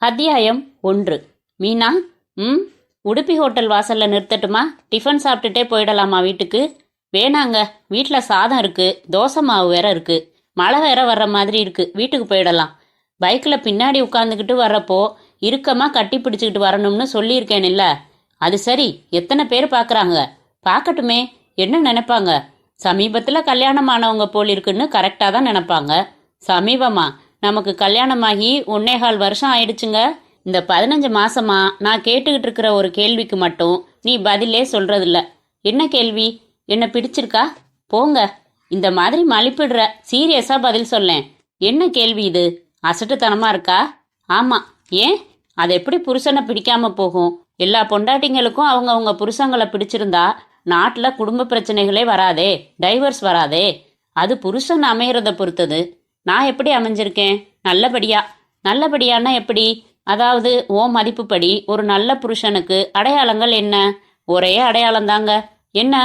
அத்தியாயம் 1. மீனா, உடுப்பி ஹோட்டல் வாசல்ல நிறுத்தட்டுமா? டிஃபன் சாப்பிட்டுட்டே போயிடலாமா வீட்டுக்கு? வேணாங்க, வீட்டில் சாதம் இருக்கு, தோசை மாவு வேற இருக்கு, மழை வேற வர்ற மாதிரி இருக்கு, வீட்டுக்கு போயிடலாம். பைக்கில் பின்னாடி உட்காந்துக்கிட்டு வர்றப்போ இறுக்கமாக கட்டி பிடிச்சிக்கிட்டு வரணும்னு சொல்லியிருக்கேன் இல்ல? அது சரி, எத்தனை பேர் பார்க்குறாங்க? பார்க்கட்டுமே, என்ன நினைப்பாங்க? சமீபத்தில் கல்யாணமானவங்க போல் இருக்குன்னு கரெக்டாக தான் நினைப்பாங்க. சமீபமா? நமக்கு கல்யாணமாகி 1.25 வருஷம் ஆயிடுச்சுங்க. இந்த 15 மாசமா நான் கேட்டுக்கிட்டு இருக்கிற ஒரு கேள்விக்கு மட்டும் நீ பதிலே சொல்றதில்ல. என்ன கேள்வி? என்ன பிடிச்சிருக்கா? போங்க, இந்த மாதிரி மலிப்பிடுற, சீரியஸா பதில் சொல்லேன். என்ன கேள்வி இது? அசட்டுத்தனமா இருக்கா? ஆமா. ஏன்? அது எப்படி புருஷனை பிடிக்காம போகும்? எல்லா பொண்டாட்டிங்களுக்கும் அவங்க புருஷங்களை பிடிச்சிருந்தா நாட்டில் குடும்ப பிரச்சனைகளே வராதே, டைவர்ஸ் வராதே. அது புருஷன் அமையறத பொறுத்தது. நான் எப்படி அமைஞ்சிருக்கேன்? நல்லபடியானா எப்படி? அதாவது ஓ மதிப்புப்படி ஒரு நல்ல புருஷனுக்கு அடையாளங்கள் என்ன? ஒரே அடையாளம் தாங்க. என்ன?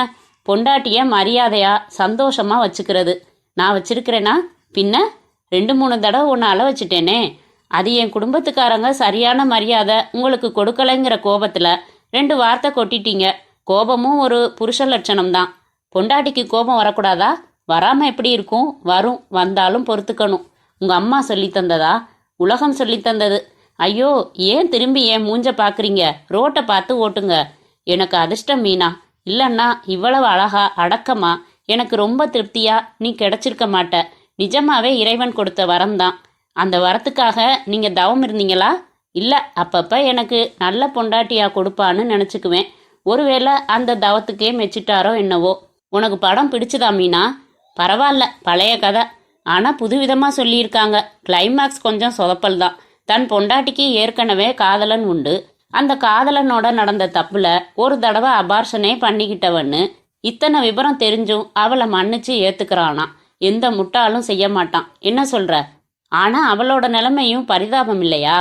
பொண்டாட்டிய மரியாதையா சந்தோஷமா வச்சுக்கிறது. நான் வச்சிருக்கிறேனா? பின்ன 2-3 தடவை ஒன்று அள வச்சுட்டேனே. அது என் குடும்பத்துக்காரங்க சரியான மரியாதை உங்களுக்கு கொடுக்கலைங்கிற கோபத்தில் 2 வார்த்தை கொட்டிட்டீங்க. கோபமும் ஒரு புருஷ லட்சணம் தான். பொண்டாட்டிக்கு கோபம் வரக்கூடாதா? வராமல் எப்படி இருக்கும்? வரும், வந்தாலும் பொறுத்துக்கணும். உங்கள் அம்மா சொல்லித்தந்ததா? உலகம் சொல்லித்தந்தது. ஐயோ, ஏன் திரும்பி ஏன் மூஞ்ச பார்க்குறீங்க? ரோட்டை பார்த்து ஓட்டுங்க. எனக்கு அதிர்ஷ்டம் மீனா. இல்லைன்னா இவ்வளவு அழகா அடக்கமா எனக்கு ரொம்ப திருப்தியா நீ கிடைச்சிருக்க மாட்ட. நிஜமாவே இறைவன் கொடுத்த வரம் தான். அந்த வரத்துக்காக நீங்கள் தவம் இருந்தீங்களா? இல்லை, அப்பப்போ எனக்கு நல்ல பொண்டாட்டியா கொடுப்பான்னு நினச்சிக்குவேன். ஒருவேளை அந்த தவத்துக்கே மெச்சிட்டாரோ என்னவோ. உனக்கு படம் பிடிச்சதா மீனா? பரவாயில்ல, பழைய கதை. ஆனால் புதுவிதமாக சொல்லியிருக்காங்க. கிளைமேக்ஸ் கொஞ்சம் சொதப்பல் தான். தன் பொண்டாட்டிக்கு ஏற்கனவே காதலன் உண்டு. அந்த காதலனோட நடந்த தப்புல ஒரு தடவை அபார்ஷனே பண்ணிக்கிட்டவன்னு இத்தனை விபரம் தெரிஞ்சும் அவளை மன்னிச்சு ஏத்துக்கிறானா. எந்த முட்டாளும் செய்ய மாட்டான். என்ன சொல்ற? ஆனா அவளோட நிலைமையும் பரிதாபம் இல்லையா?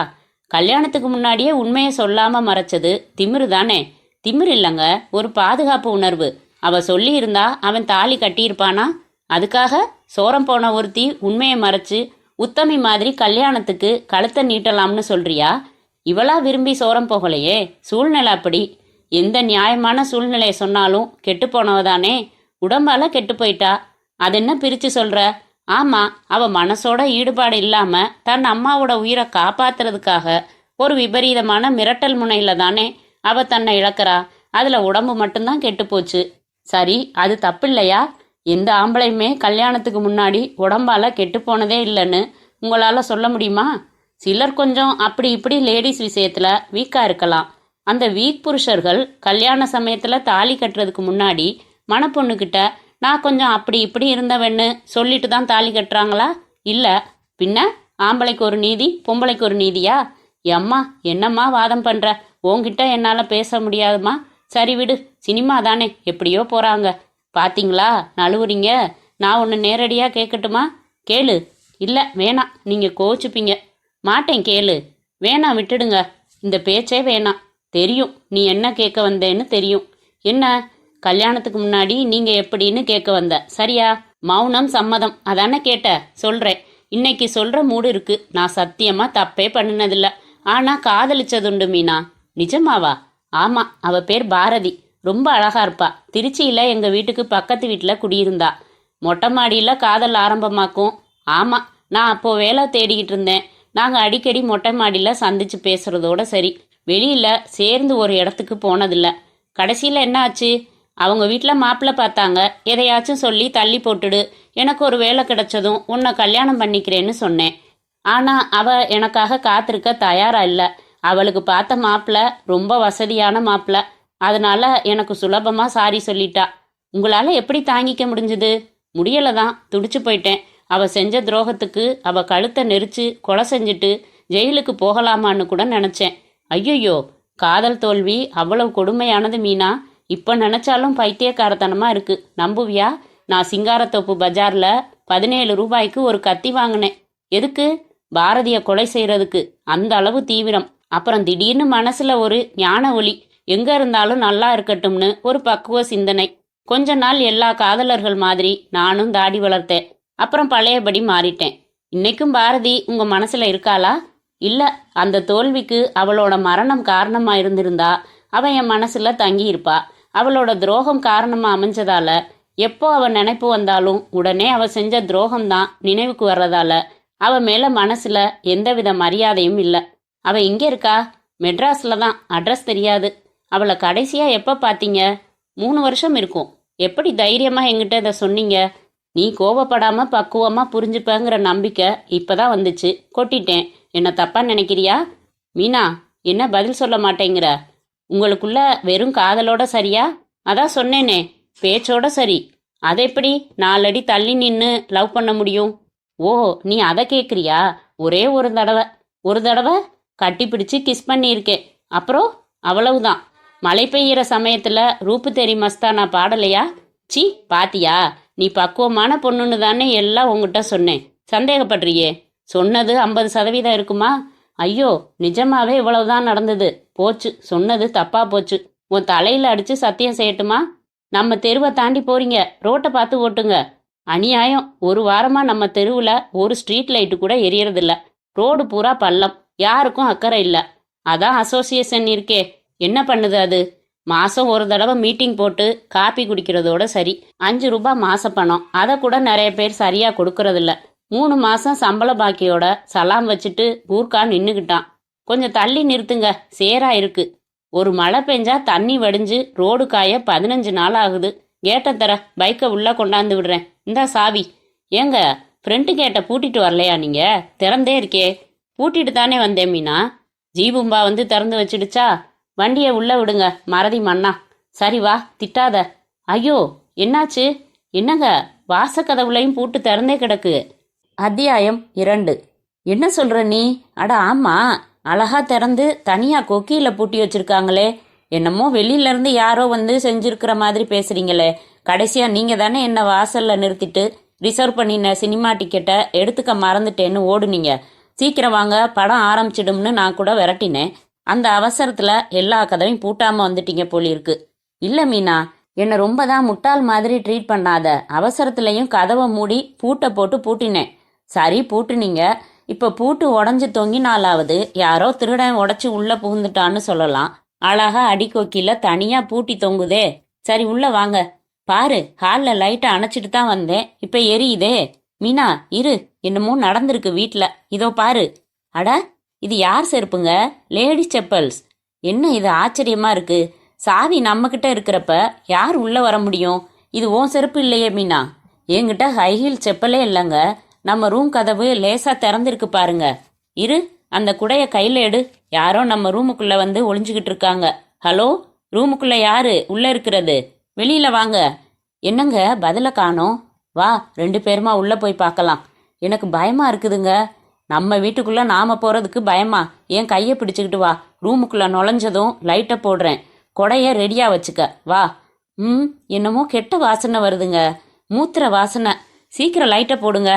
கல்யாணத்துக்கு முன்னாடியே உண்மையை சொல்லாம மறைச்சது திமிரு தானே? திமிரு இல்லைங்க, ஒரு பாதுகாப்பு உணர்வு. அவ சொல்லி இருந்தா அவன் தாலி கட்டியிருப்பானா? அதுக்காக சோரம் போன ஒருத்தி உண்மையை மறைச்சு உத்தமி மாதிரி கல்யாணத்துக்கு கழுத்தை நீட்டலாம்னு சொல்றியா? இவளா விரும்பி சோரம் போகலையே, சூழ்நிலை அப்படி. எந்த நியாயமான சூழ்நிலையை சொன்னாலும் கெட்டு போனவதானே. உடம்பால கெட்டு போயிட்டா. அதென்ன பிரிச்சு சொல்ற? ஆமா, அவ மனசோட ஈடுபாடு இல்லாம தன் அம்மாவோட உயிரை காப்பாத்துறதுக்காக ஒரு விபரீதமான மிரட்டல் முனையில தானே அவ தன்னை இழக்கிறா. அதுல உடம்பு மட்டும்தான் கெட்டு போச்சு. சரி, அது தப்பு இல்லையா? எந்த ஆம்பளையுமே கல்யாணத்துக்கு முன்னாடி உடம்பால கெட்டு போனதே இல்லைன்னு உங்களால் சொல்ல முடியுமா? சிலர் கொஞ்சம் அப்படி இப்படி லேடிஸ் விஷயத்தில் வீக்காக இருக்கலாம். அந்த வீக் புருஷர்கள் கல்யாண சமயத்தில் தாலி கட்டுறதுக்கு முன்னாடி மணப்பொண்ணுக்கிட்ட நான் கொஞ்சம் அப்படி இப்படி இருந்தவன்னு சொல்லிட்டு தான் தாலி கட்டுறாங்களா? இல்லை. பின்ன ஆம்பளைக்கு ஒரு நீதி, பொம்பளைக்கு ஒரு நீதியா? எம்மா, என்னம்மா வாதம் பண்ணுற? உன்கிட்ட என்னால் பேச முடியாதுமா. சரி விடு, சினிமா தானே, எப்படியோ போகிறாங்க. பாத்தீங்களா, நழுவுறீங்க. நான் ஒன்று நேரடியாக கேட்கட்டுமா? கேளு. இல்லை வேணாம், நீங்கள் கோச்சுப்பீங்க. மாட்டேன், கேளு. வேணாம், விட்டுடுங்க. இந்த பேச்சே வேணாம். தெரியும் நீ என்ன கேட்க வந்தேன்னு தெரியும். என்ன? கல்யாணத்துக்கு முன்னாடி நீங்கள் எப்படின்னு கேட்க வந்த, சரியா? மௌனம் சம்மதம் அதானே கேட்ட? சொல்கிறேன். இன்னைக்கு சொல்கிற மூடு இருக்கு. நான் சத்தியமாக தப்பே பண்ணினதில்ல. ஆனால் காதலிச்சதுண்டு மீனா. நிஜமாவா? ஆமாம், அவ பேர் பாரதி. ரொம்ப அழகா இருப்பா. திருச்சியில் எங்கள் வீட்டுக்கு பக்கத்து வீட்டில் குடியிருந்தா. மொட்டை மாடியில் காதல் ஆரம்பமாக்கும். ஆமாம், நான் அப்போது வேலை தேடிக்கிட்டு இருந்தேன். நாங்கள் அடிக்கடி மொட்டை மாடியில் சந்திச்சு பேசுகிறதோட சரி, வெளியில் சேர்ந்து ஒரு இடத்துக்கு போனதில்லை. கடைசியில் என்ன ஆச்சு? அவங்க வீட்டில் மாப்பிள்ளை பார்த்தாங்க. எதையாச்சும் சொல்லி தள்ளி போட்டுடு, எனக்கு ஒரு வேலை கிடைச்சதும் உன்னை கல்யாணம் பண்ணிக்கிறேன்னு சொன்னேன். ஆனால் அவள் எனக்காக காத்திருக்க தயாராக இல்லை. அவளுக்கு பார்த்த மாப்பிள்ளை ரொம்ப வசதியான மாப்பிள்ளை. அதனால எனக்கு சுலபமா சாரி சொல்லிட்டா. உங்களால எப்படி தாங்கிக்க முடிஞ்சுது? முடியல தான், துடிச்சு போயிட்டேன். அவ செஞ்ச துரோகத்துக்கு அவ கழுத்தை நெரிச்சு கொலை செஞ்சுட்டு ஜெயிலுக்கு போகலாமான்னு கூட நினைச்சேன். ஐயோ, காதல் தோல்வி அவ்வளவு கொடுமையானது மீனா. இப்ப நினைச்சாலும் பைத்தியக்காரத்தனமா இருக்கு. நம்புவியா? நான் சிங்காரத்தோப்பு பஜார்ல 17 ரூபாய்க்கு ஒரு கத்தி வாங்கினேன். எதுக்கு? பாரதிய கொலை செய்யறதுக்கு. அந்த அளவு தீவிரம். அப்புறம் திடீர்னு மனசுல ஒரு ஞான ஒளி. எங்க இருந்தாலும் நல்லா இருக்கட்டும்னு ஒரு பக்குவ சிந்தனை. கொஞ்ச நாள் எல்லா காதலர்கள் மாதிரி நானும் தாடி வளர்த்தேன். அப்புறம் பழையபடி மாறிட்டேன். இன்னைக்கும் பாரதி உங்க மனசுல இருக்காளா? இல்ல, அந்த தோல்விக்கு அவளோட மரணம் காரணமா இருந்திருந்தா அவ என் மனசுல தங்கி இருப்பா. அவளோட துரோகம் காரணமா அமைஞ்சதால எப்போ அவ நினைப்பு வந்தாலும் உடனே அவ செஞ்ச துரோகம்தான் நினைவுக்கு வர்றதால அவ மேல மனசுல எந்தவித மரியாதையும் இல்ல. அவ எங்க இருக்கா? மெட்ராஸ்ல தான். அட்ரஸ் தெரியாது. அவளை கடைசியா எப்ப பாத்தீங்க? 3 வருஷம் இருக்கும். எப்படி தைரியமா என்கிட்ட இதை சொன்னீங்க? நீ கோவப்படாம பக்குவமா புரிஞ்சுப்பேங்கிற நம்பிக்கை இப்பதான் வந்துச்சு. கொட்டிட்டேன். என்ன தப்பா நினைக்கிறியா? மீனா, என்ன பதில் சொல்ல மாட்டேங்கிற? உங்களுக்குள்ள வெறும் காதலோட சரியா? அதான் சொன்னேனே, பேச்சோட சரி. அதை எப்படி 4 அடி தள்ளி நின்னு லவ் பண்ண முடியும்? ஓ, நீ அதை கேக்குறியா? ஒரே ஒரு தடவை கட்டி பிடிச்சு கிஸ் பண்ணியிருக்கேன். அப்புறம் அவ்வளவுதான். மழை பெய்கிற சமயத்துல ரூப்பு தெரி மஸ்தானா பாடலையா? சி, பாத்தியா? நீ பக்குவமான பொண்ணுன்னு தானே எல்லாம் உங்ககிட்ட சொன்னேன். சந்தேகப்படுறியே? சொன்னது 50% இருக்குமா? ஐயோ, நிஜமாவே இவ்வளவுதான் நடந்தது. போச்சு, சொன்னது தப்பா போச்சு. உன் தலையில அடிச்சு சத்தியம் செய்யட்டுமா? நம்ம தெருவை தாண்டி போறீங்க, ரோட்டை பார்த்து ஓட்டுங்க. அநியாயம். ஒரு வாரமா நம்ம தெருவுல ஒரு ஸ்ட்ரீட் லைட்டு கூட எரியறதில்ல. ரோடு பூரா பள்ளம். யாருக்கும் அக்கறை இல்ல. அதான் அசோசியேஷன் இருக்கே, என்ன பண்ணுது அது? மாசம் ஒரு தடவை மீட்டிங் போட்டு காப்பி குடிக்கிறதோட சரி. 5 ரூபாய் மாச பணம், அதை கூட நிறைய பேர் சரியா கொடுக்கறதில்ல. 3 மாசம் சம்பள பாக்கியோட சலாம் வச்சுட்டு ஊர்க்கா நின்னுக்கிட்டான். கொஞ்சம் தள்ளி நிறுத்துங்க, சேரா இருக்கு. ஒரு மழை பெஞ்சா தண்ணி வடிஞ்சு ரோடு காய 15 நாள் ஆகுது. கேட்டை தர, பைக்கை உள்ள கொண்டாந்து விடுறேன். இந்தா சாவி. ஏங்க, ஃப்ரெண்டு கேட்டை பூட்டிட்டு வரலையா நீங்க? திறந்தே இருக்கே. பூட்டிட்டு தானே வந்தேன் மீனா. ஜீபும்பா வந்து திறந்து வச்சிடுச்சா? வண்டியை உள்ள விடுங்க, மறதி மண்ணா. சரி வா, திட்டாத. ஐயோ, என்னாச்சு? என்னங்க, வாசக்கதவுலையும் பூட்டு திறந்தே கிடக்கு. அத்தியாயம் 2. என்ன சொல்ற நீ? அட ஆமா, அழகா திறந்து தனியா கொக்கியில பூட்டி வச்சிருக்காங்களே. என்னமோ வெளியில இருந்து யாரோ வந்து செஞ்சிருக்கிற மாதிரி பேசுறீங்களே. கடைசியா நீங்க தானே என்ன வாசல்ல நிறுத்திட்டு ரிசர்வ் பண்ணின சினிமா டிக்கெட்டை எடுத்துக்க மறந்துட்டேன்னு ஓடுனீங்க. சீக்கிரம் வாங்க, படம் ஆரம்பிச்சிடும்னு நான் கூட விரட்டினேன். அந்த அவசரத்துல எல்லா கதவையும் பூட்டாம வந்துட்டீங்க போலிருக்கு. இல்ல மீனா, என்னை ரொம்ப தான் முட்டாள் மாதிரி ட்ரீட் பண்ணாத. அவசரத்துலயும் கதவை மூடி பூட்டை போட்டு பூட்டினேன். சரி, பூட்டுனீங்க. இப்ப பூட்டு உடஞ்சு தொங்கினாலாவது யாரோ திருடன் உடைச்சு உள்ள புகுந்துட்டான்னு சொல்லலாம். அழகா அடிக்கொக்கில தனியா பூட்டி தொங்குதே. சரி, உள்ள வாங்க. பாரு, ஹால்ல லைட்டை அணைச்சிட்டு தான் வந்தேன், இப்ப எரியுதே. மீனா இரு, என்னமோ நடந்திருக்கு வீட்ல. இதோ பாரு. அட, இது யார் செருப்புங்க? லேடிஸ் செப்பல்ஸ். என்ன இது ஆச்சரியமா இருக்கு? சாவி நம்ம கிட்ட இருக்கிறப்ப யார் உள்ள வர முடியும்? இது உன் செருப்பு இல்லையே மீனா. என்கிட்ட ஹை ஹீல் செப்பலே இல்லைங்க. நம்ம ரூம் கதவு லேசா திறந்திருக்கு பாருங்க. இரு, அந்த குடைய கையில எடு. யாரோ நம்ம ரூமுக்குள்ள வந்து ஒளிஞ்சுக்கிட்டு இருக்காங்க. ஹலோ, ரூமுக்குள்ள யாரு உள்ள இருக்கிறது? வெளியில வாங்க. என்னங்க, பதில காணோம். வா, 2 பேருமா உள்ள போய் பார்க்கலாம். எனக்கு பயமா இருக்குதுங்க. நம்ம வீட்டுக்குள்ள நாம போறதுக்கு பயமா? என் கையை பிடிச்சுக்கிட்டு வா. ரூமுக்குள்ள நுழைஞ்சதும் லைட்டை போடுறேன். கொடைய ரெடியா வச்சுக்க. வா. என்னமோ கெட்ட வாசனை வருதுங்க. மூத்திர வாசனை. சீக்கிரம் லைட்டை போடுங்க.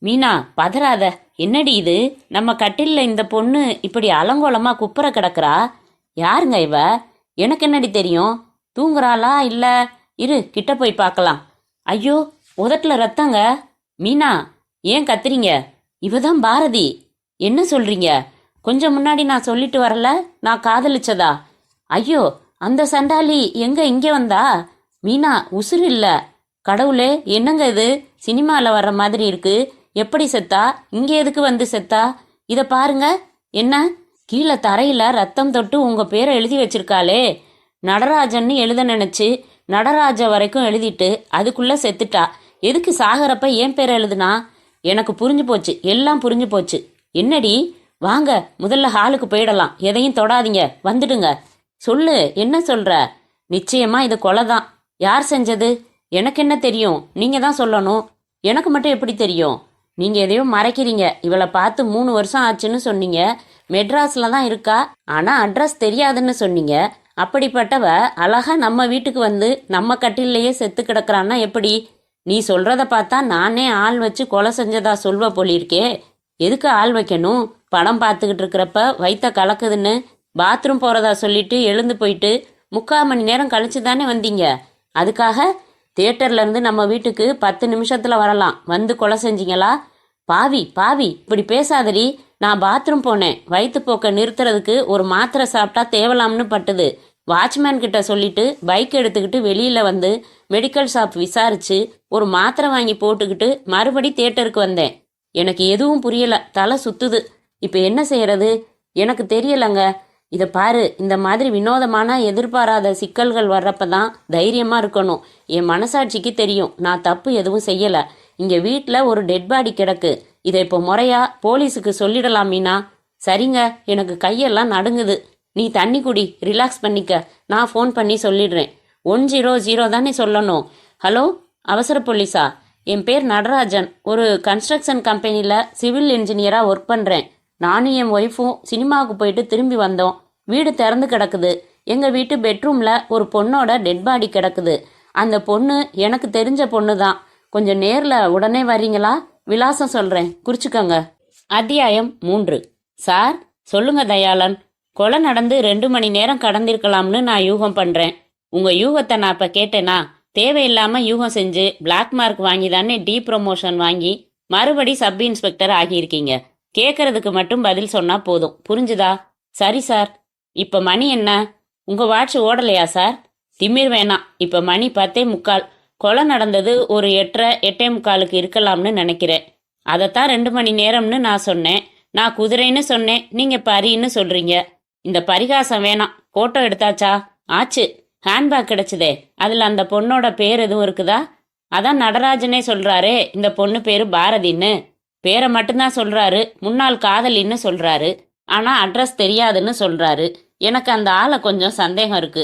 மீனா, பதறாத. என்னடி இது? நம்ம கட்டில்ல இந்த பொண்ணு இப்படி அலங்கோலமா குப்புற கிடக்குறா. யாருங்க இவ? எனக்கு என்னடி தெரியும்? தூங்குறாளா இல்ல? இரு, கிட்ட போய் பார்க்கலாம். ஐயோ, உதட்டுல ரத்தங்க. மீனா, ஏன் கத்துறீங்க? இவதான் பாரதி. என்ன சொல்றீங்க? கொஞ்சம் முன்னாடி நான் சொல்லிட்டு வரல, நான் காதலிச்சதா? ஐயோ, அந்த சண்டாளி எங்க இங்கே வந்தா? மீனா, உசுறு இல்ல. கடவுளே, என்னங்க இது? சினிமால வர்ற மாதிரி இருக்கு. எப்படி செத்தா? இங்க எதுக்கு வந்து செத்தா? இத பாருங்க. என்ன, கீழே தரையில ரத்தம் தொட்டு உங்க பேரை எழுதி வச்சிருக்காளே. நடராஜன்னு எழுத நினைச்சு நடராஜ வரைக்கும் எழுதிட்டு அதுக்குள்ள செத்துட்டா. எதுக்கு சாகரப்ப ஏன் பேரை எழுதுனா? எனக்கு புரிஞ்சு போச்சு, எல்லாம் புரிஞ்சு போச்சு. என்னடி? வாங்க, முதல்ல ஹாலுக்கு போயிடலாம். எதையும் தொடாதீங்க, வந்துடுங்க. சொல்லு, என்ன சொல்ற? நிச்சயமா இது கொலைதான். யார் செஞ்சது? எனக்கு என்ன தெரியும்? நீங்க தான் சொல்லணும். எனக்கு மட்டும் எப்படி தெரியும்? நீங்க எதையோ மறைக்கிறீங்க. இவளை பார்த்து 3 வருஷம் ஆச்சுன்னு சொன்னீங்க. மெட்ராஸ்ல தான் இருக்கா, ஆனா அட்ரஸ் தெரியாதுன்னு சொன்னீங்க. அப்படிப்பட்டவ அழகா நம்ம வீட்டுக்கு வந்து நம்ம கட்டிலேயே செத்து கிடக்குறான்னா எப்படி? நீ சொல்றத பார்த்தா நானே ஆள் வச்சு கொலை செஞ்சதா சொல்வ போலிருக்கே. எதுக்கு ஆள் வைக்கணும்? படம் பார்த்துக்கிட்டு இருக்கிறப்ப வயித்த கலக்குதுன்னு பாத்ரூம் போறதா சொல்லிட்டு எழுந்து போயிட்டு 3/4 மணி நேரம் கழிச்சு தானே வந்தீங்க. அதுக்காக தியேட்டர்ல இருந்து நம்ம வீட்டுக்கு 10 நிமிஷத்துல வரலாம் வந்து கொலை செஞ்சீங்களா? பாவி பாவி, இப்படி பேசாதடி. நான் பாத்ரூம் போனேன். வயிற்றுப்போக்கை நிறுத்துறதுக்கு ஒரு மாத்திரை சாப்பிட்டா தேவலாம்னு பட்டுது. வாட்ச்மேன் கிட்ட சொல்லிட்டு பைக் எடுத்துக்கிட்டு வெளியில வந்து மெடிக்கல் ஷாப் விசாரிச்சு ஒரு மாத்திரை வாங்கி போட்டுக்கிட்டு மறுபடி தியேட்டருக்கு வந்தேன். எனக்கு எதுவும் புரியல, தலை சுத்துது. இப்ப என்ன செய்யறது எனக்கு தெரியலங்க. இதை பாரு, இந்த மாதிரி வினோதமான எதிர்பாராத சிக்கல்கள் வர்றப்பதான் தைரியமா இருக்கணும். என் மனசாட்சிக்கு தெரியும் நான் தப்பு எதுவும் செய்யல. இங்க வீட்ல ஒரு டெட் பாடி கிடக்கு. இதை இப்போ முறையா போலீஸுக்கு சொல்லிடலாம் மீனா? சரிங்க, எனக்கு கையெல்லாம் நடுங்குது. நீ தண்ணி குடி, ரிலாக்ஸ் பண்ணிக்க. நான் ஃபோன் பண்ணி சொல்லிடுறேன். 100 தானே சொல்லணும். ஹலோ, அவசர போலீஸா? என் பேர் நடராஜன். ஒரு கன்ஸ்ட்ரக்ஷன் கம்பெனியில் சிவில் இன்ஜினியராக ஒர்க் பண்ணுறேன். நானும் என் ஒய்ஃபும் சினிமாவுக்கு போயிட்டு திரும்பி வந்தோம். வீடு திறந்து கிடக்குது. எங்கள் வீட்டு பெட்ரூமில் ஒரு பொண்ணோட டெட் பாடி கிடக்குது. அந்த பொண்ணு எனக்கு தெரிஞ்ச பொண்ணு தான். கொஞ்சம் நேரில் உடனே வர்றீங்களா? விலாசம் சொல்கிறேன், குறிச்சுக்கோங்க. அத்தியாயம் 3. சார், சொல்லுங்க தயாளன். கொலை நடந்து 2 மணி நேரம் கடந்திருக்கலாம்னு நான் யூகம் பண்ணுறேன். உங்கள் யூகத்தை நான் இப்போ கேட்டேனா? தேவையில்லாமல் யூகம் செஞ்சு பிளாக் மார்க் வாங்கி தானே ப்ரொமோஷன் வாங்கி மறுபடி சப் இன்ஸ்பெக்டர் ஆகியிருக்கீங்க. கேட்கறதுக்கு மட்டும் பதில் சொன்னா போதும், புரிஞ்சுதா? சரி சார். இப்ப மணி என்ன? உங்க வாட்ச் ஓடலையா சார்? திமிர் வேணாம். இப்ப மணி 10:45. கொலை நடந்தது ஒரு 8:45 இருக்கலாம்னு நினைக்கிறேன். அதைத்தான் 2 மணி நேரம்னு நான் சொன்னேன். நான் குதிரைன்னு சொன்னேன், நீங்க பரின்னு சொல்றீங்க. இந்த பரிகாசம் வேணாம். போட்டோ எடுத்தாச்சா? ஆச்சு. ஹேண்ட்பேக் கிடைச்சதே, அதுல அந்த பொண்ணோட பேர் எதுவும் இருக்குதா? அதான் நடராஜனே சொல்றாரே இந்த பொண்ணு பேரு பாரதின்னு. பேரை மட்டும்தான் சொல்றாரு, முன்னாள் காதலின்னு சொல்றாரு. ஆனா அட்ரஸ் தெரியாதுன்னு சொல்றாரு. எனக்கு அந்த ஆளை கொஞ்சம் சந்தேகம் இருக்கு.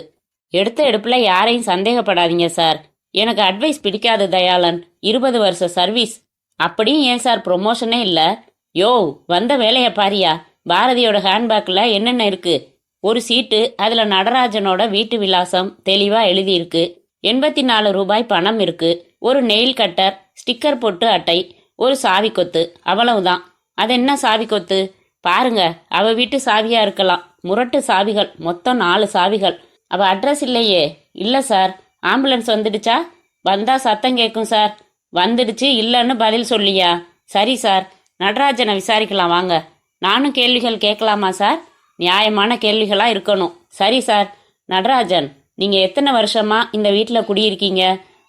எடுத்த எடுப்புல யாரையும் சந்தேகப்படாதீங்க சார். எனக்கு அட்வைஸ் பிடிக்காது தயாளன். 20 வருஷ சர்வீஸ். அப்படியும் ஏன் சார் ப்ரொமோஷனே இல்லை? யோ, வந்த வேலையை பாரியா. பாரதியோட ஹேண்ட்பேக்கில் என்னென்ன இருக்கு? ஒரு சீட்டு, அதுல நடராஜனோட வீட்டு விலாசம் தெளிவா எழுதியிருக்கு. 84 ரூபாய் பணம் இருக்கு. ஒரு நெயில் கட்டர், ஸ்டிக்கர் பொட்டு அட்டை, ஒரு சாவி கொத்து, அவ்வளவுதான். அது என்ன சாவி கொத்து? பாருங்க, அவ வீட்டு சாவியா இருக்கலாம். முரட்டு சாவிகள், மொத்தம் 4 சாவிகள். அவ அட்ரஸ் இல்லையே. இல்ல சார். ஆம்புலன்ஸ் வந்துடுச்சா? வந்தா சத்தம் கேட்கும் சார். வந்துடுச்சு இல்லைன்னு பதில் சொல்லியா? சரி சார், நடராஜனை விசாரிக்கலாம் வாங்க. நானும் கேள்விகள் கேட்கலாமா சார்? நியாயமான கேள்விகளா இருக்கணும். சரி சார். நடராஜன், நீங்க எத்தனை வருஷமா இந்த வீட்டில் குடியிருக்கீங்க?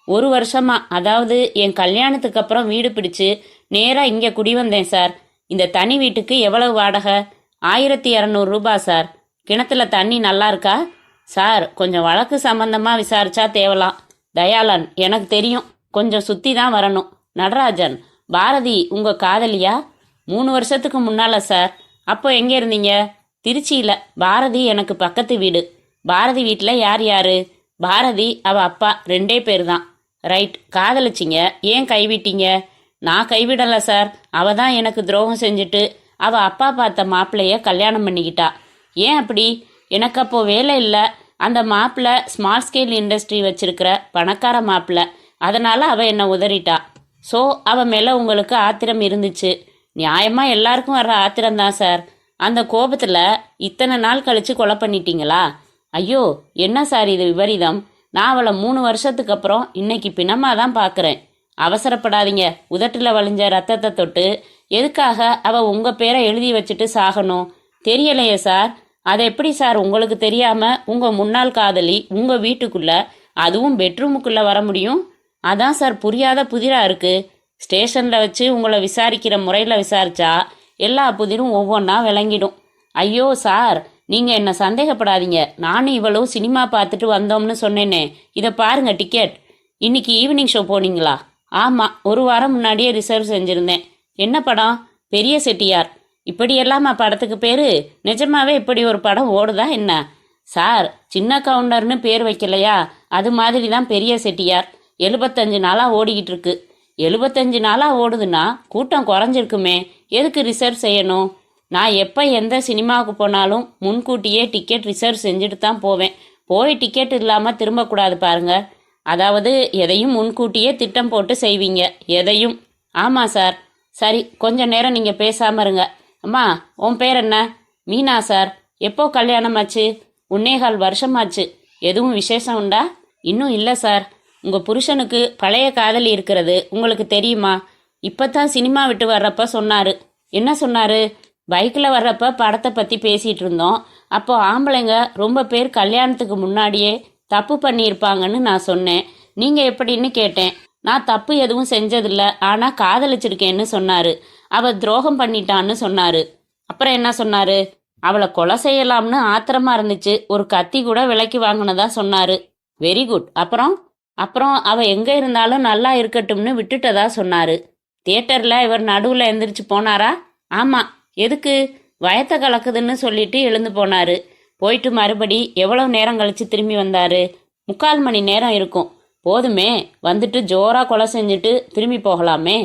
1 வருஷமா. அதாவது என் கல்யாணத்துக்கு அப்புறம் வீடு பிடிச்சு நேராக இங்கே குடி வந்தேன் சார். இந்த தனி வீட்டுக்கு எவ்வளவு வாடகை? 1200 ரூபாய் சார். கிணத்துல தண்ணி நல்லா இருக்கா? சார், கொஞ்சம் வழக்கு சம்பந்தமாக விசாரிச்சா தேவலாம். தயாளன், எனக்கு தெரியும், கொஞ்சம் சுற்றி தான் வரணும். நடராஜன், பாரதி உங்கள் காதலியா? 3 வருஷத்துக்கு முன்னால சார். அப்போ எங்கே இருந்தீங்க? திருச்சியில். பாரதி எனக்கு பக்கத்து வீடு. பாரதி வீட்டில் யார் யாரு? பாரதி, அவ அப்பா, 2 பேர் தான். ரைட். காதலிச்சிங்க, ஏன் கைவிட்டீங்க? நான் கைவிடலை சார். அவ தான் எனக்கு துரோகம் செஞ்சுட்டு அவ அப்பா பார்த்த மாப்பிள்ளைய கல்யாணம் பண்ணிக்கிட்டா. ஏன் அப்படி? எனக்கு அப்போ வேலை இல்லை. அந்த மாப்பிள்ளை ஸ்மால் ஸ்கேல் இண்டஸ்ட்ரி வச்சிருக்கிற பணக்கார மாப்பிள்ளை. அதனால அவ என்னை உதறிட்டா. ஸோ அவ மேலே உங்களுக்கு ஆத்திரம் இருந்துச்சு. நியாயமாக எல்லாருக்கும் வர்ற ஆத்திரம் தான் சார். அந்த கோபத்தில் இத்தனை நாள் கழிச்சு கொலை பண்ணிட்டீங்களா? ஐயோ, என்ன சார் இது விபரீதம். நான் அவளை 3 வருஷத்துக்கு அப்புறம் இன்னைக்கு பிணமாக தான் பார்க்குறேன். அவசரப்படாதீங்க. உதட்டில் வழிஞ்ச ரத்தத்தை தொட்டு எதுக்காக அவ உங்கள் பேரை எழுதி வச்சுட்டு சாகணும்? தெரியலையே சார். அதை எப்படி சார் உங்களுக்கு தெரியாமல் உங்கள் முன்னாள் காதலி உங்கள் வீட்டுக்குள்ள, அதுவும் பெட்ரூமுக்குள்ளே வர முடியும்? அதான் சார் புரியாத புதிராக இருக்குது. ஸ்டேஷனில் வச்சு உங்களை விசாரிக்கிற முறையில் விசாரிச்சா எல்லா புதிரும் ஒவ்வொன்றா விளங்கிடும். ஐயோ சார், நீங்கள் என்ன சந்தேகப்படாதீங்க. நானும் இவ்வளவு சினிமா பார்த்துட்டு வந்தோம்னு சொன்னேனே. இதை பாருங்க, டிக்கெட். இன்னைக்கு ஈவினிங் ஷோ போனீங்களா? ஆமாம், 1 வாரம் முன்னாடியே ரிசர்வ் செஞ்சுருந்தேன். என்ன படம்? பெரிய செட்டியார். இப்படியெல்லாமா படத்துக்கு பேர்? நிஜமாவே இப்படி ஒரு படம் ஓடுதா என்ன? சார், சின்ன கவுண்டர்னு பேர் வைக்கலையா? அது மாதிரி தான் பெரிய செட்டியார். 75 நாளாக ஓடிக்கிட்டு இருக்கு. 75 நாளாக ஓடுதுன்னா கூட்டம் குறைஞ்சிருக்குமே. எதுக்கு ரிசர்வ் செய்யணும்? நான் எப்போ எந்த சினிமாவுக்கு போனாலும் முன்கூட்டியே டிக்கெட் ரிசர்வ் செஞ்சுட்டு தான் போவேன். போய் டிக்கெட் இல்லாமல் திரும்பக்கூடாது பாருங்க. அதாவது எதையும் முன்கூட்டியே திட்டம் போட்டு செய்வீங்க. எதையும். ஆமாம் சார். சரி, கொஞ்ச நேரம் நீங்கள் பேசாமல் இருங்க. அம்மா, உன் பேர் என்ன? மீனா சார். எப்போ கல்யாணம் ஆச்சு? 1.25 வருஷமாச்சு. எதுவும் விசேஷம் உண்டா? இன்னும் இல்லை சார். உங்கள் புருஷனுக்கு பழைய காதலி இருக்கிறது உங்களுக்கு தெரியுமா? இப்போ தான் சினிமா விட்டு வர்றப்ப சொன்னார். என்ன சொன்னார்? பைக்கில் வர்றப்ப படத்தை பற்றி பேசிகிட்டு இருந்தோம். அப்போ ஆம்பளைங்க ரொம்ப பேர் கல்யாணத்துக்கு முன்னாடியே தப்பு பண்ணியிருப்பாங்கன்னு நான் சொன்னேன். நீங்கள் எப்படின்னு கேட்டேன். நான் தப்பு எதுவும் செஞ்சதில்ல, ஆனால் காதலிச்சிருக்கேன்னு சொன்னார். அவள் துரோகம் பண்ணிட்டான்னு சொன்னார். அப்புறம் என்ன சொன்னார்? அவளை கொலை செய்யலாம்னு ஆத்திரமா இருந்துச்சு, ஒரு கத்தி கூட விலைக்கு வாங்கினதா சொன்னார். Very good. அப்புறம் அவள் எங்கே இருந்தாலும் நல்லா இருக்கட்டும்னு விட்டுட்டதா சொன்னார். தியேட்டரில் இவர் நடுவில் எந்திரிச்சு போனாரா? ஆமாம். எதுக்கு? வயத்தை கலக்குதுன்னு சொல்லிட்டு எழுந்து போனார். போயிட்டு மறுபடி எவ்வளோ நேரம் கழிச்சு திரும்பி வந்தார்? 3/4 மணி நேரம் இருக்கும். போதுமே, வந்துட்டு ஜோராக கொலை செஞ்சுட்டு திரும்பி போகலாமே.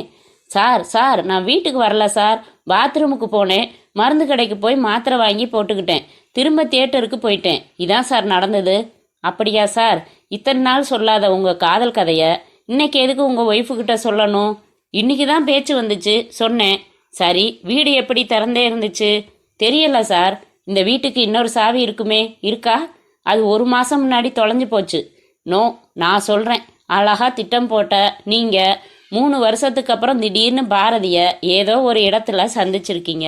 சார் நான் வீட்டுக்கு வரல சார், பாத்ரூமுக்கு போனேன், மருந்து கடைக்கு போய் மாத்திரை வாங்கி போட்டுக்கிட்டேன், திரும்ப தியேட்டருக்கு போயிட்டேன், இதான் சார் நடந்தது. அப்படியா சார்? இத்தனை நாள் சொல்லாத உங்கள் காதல் கதையை இன்னைக்கு எதுக்கு உங்கள் ஒய்ஃபுக்கிட்ட சொல்லணும்? இன்னைக்கு தான் பேச்சு வந்துச்சு, சொன்னேன். சரி, வீடு எப்படி திறந்தே இருந்துச்சு? தெரியல சார். இந்த வீட்டுக்கு இன்னொரு சாவி இருக்குமே, இருக்கா? அது 1 மாதம் முன்னாடி தொலைஞ்சு போச்சு. நோ, நான் சொல்கிறேன். அழகா திட்டம் போட்ட நீங்கள் 3 வருஷத்துக்கு அப்புறம் திடீர்னு பாரதியை ஏதோ ஒரு இடத்துல சந்திச்சிருக்கீங்க.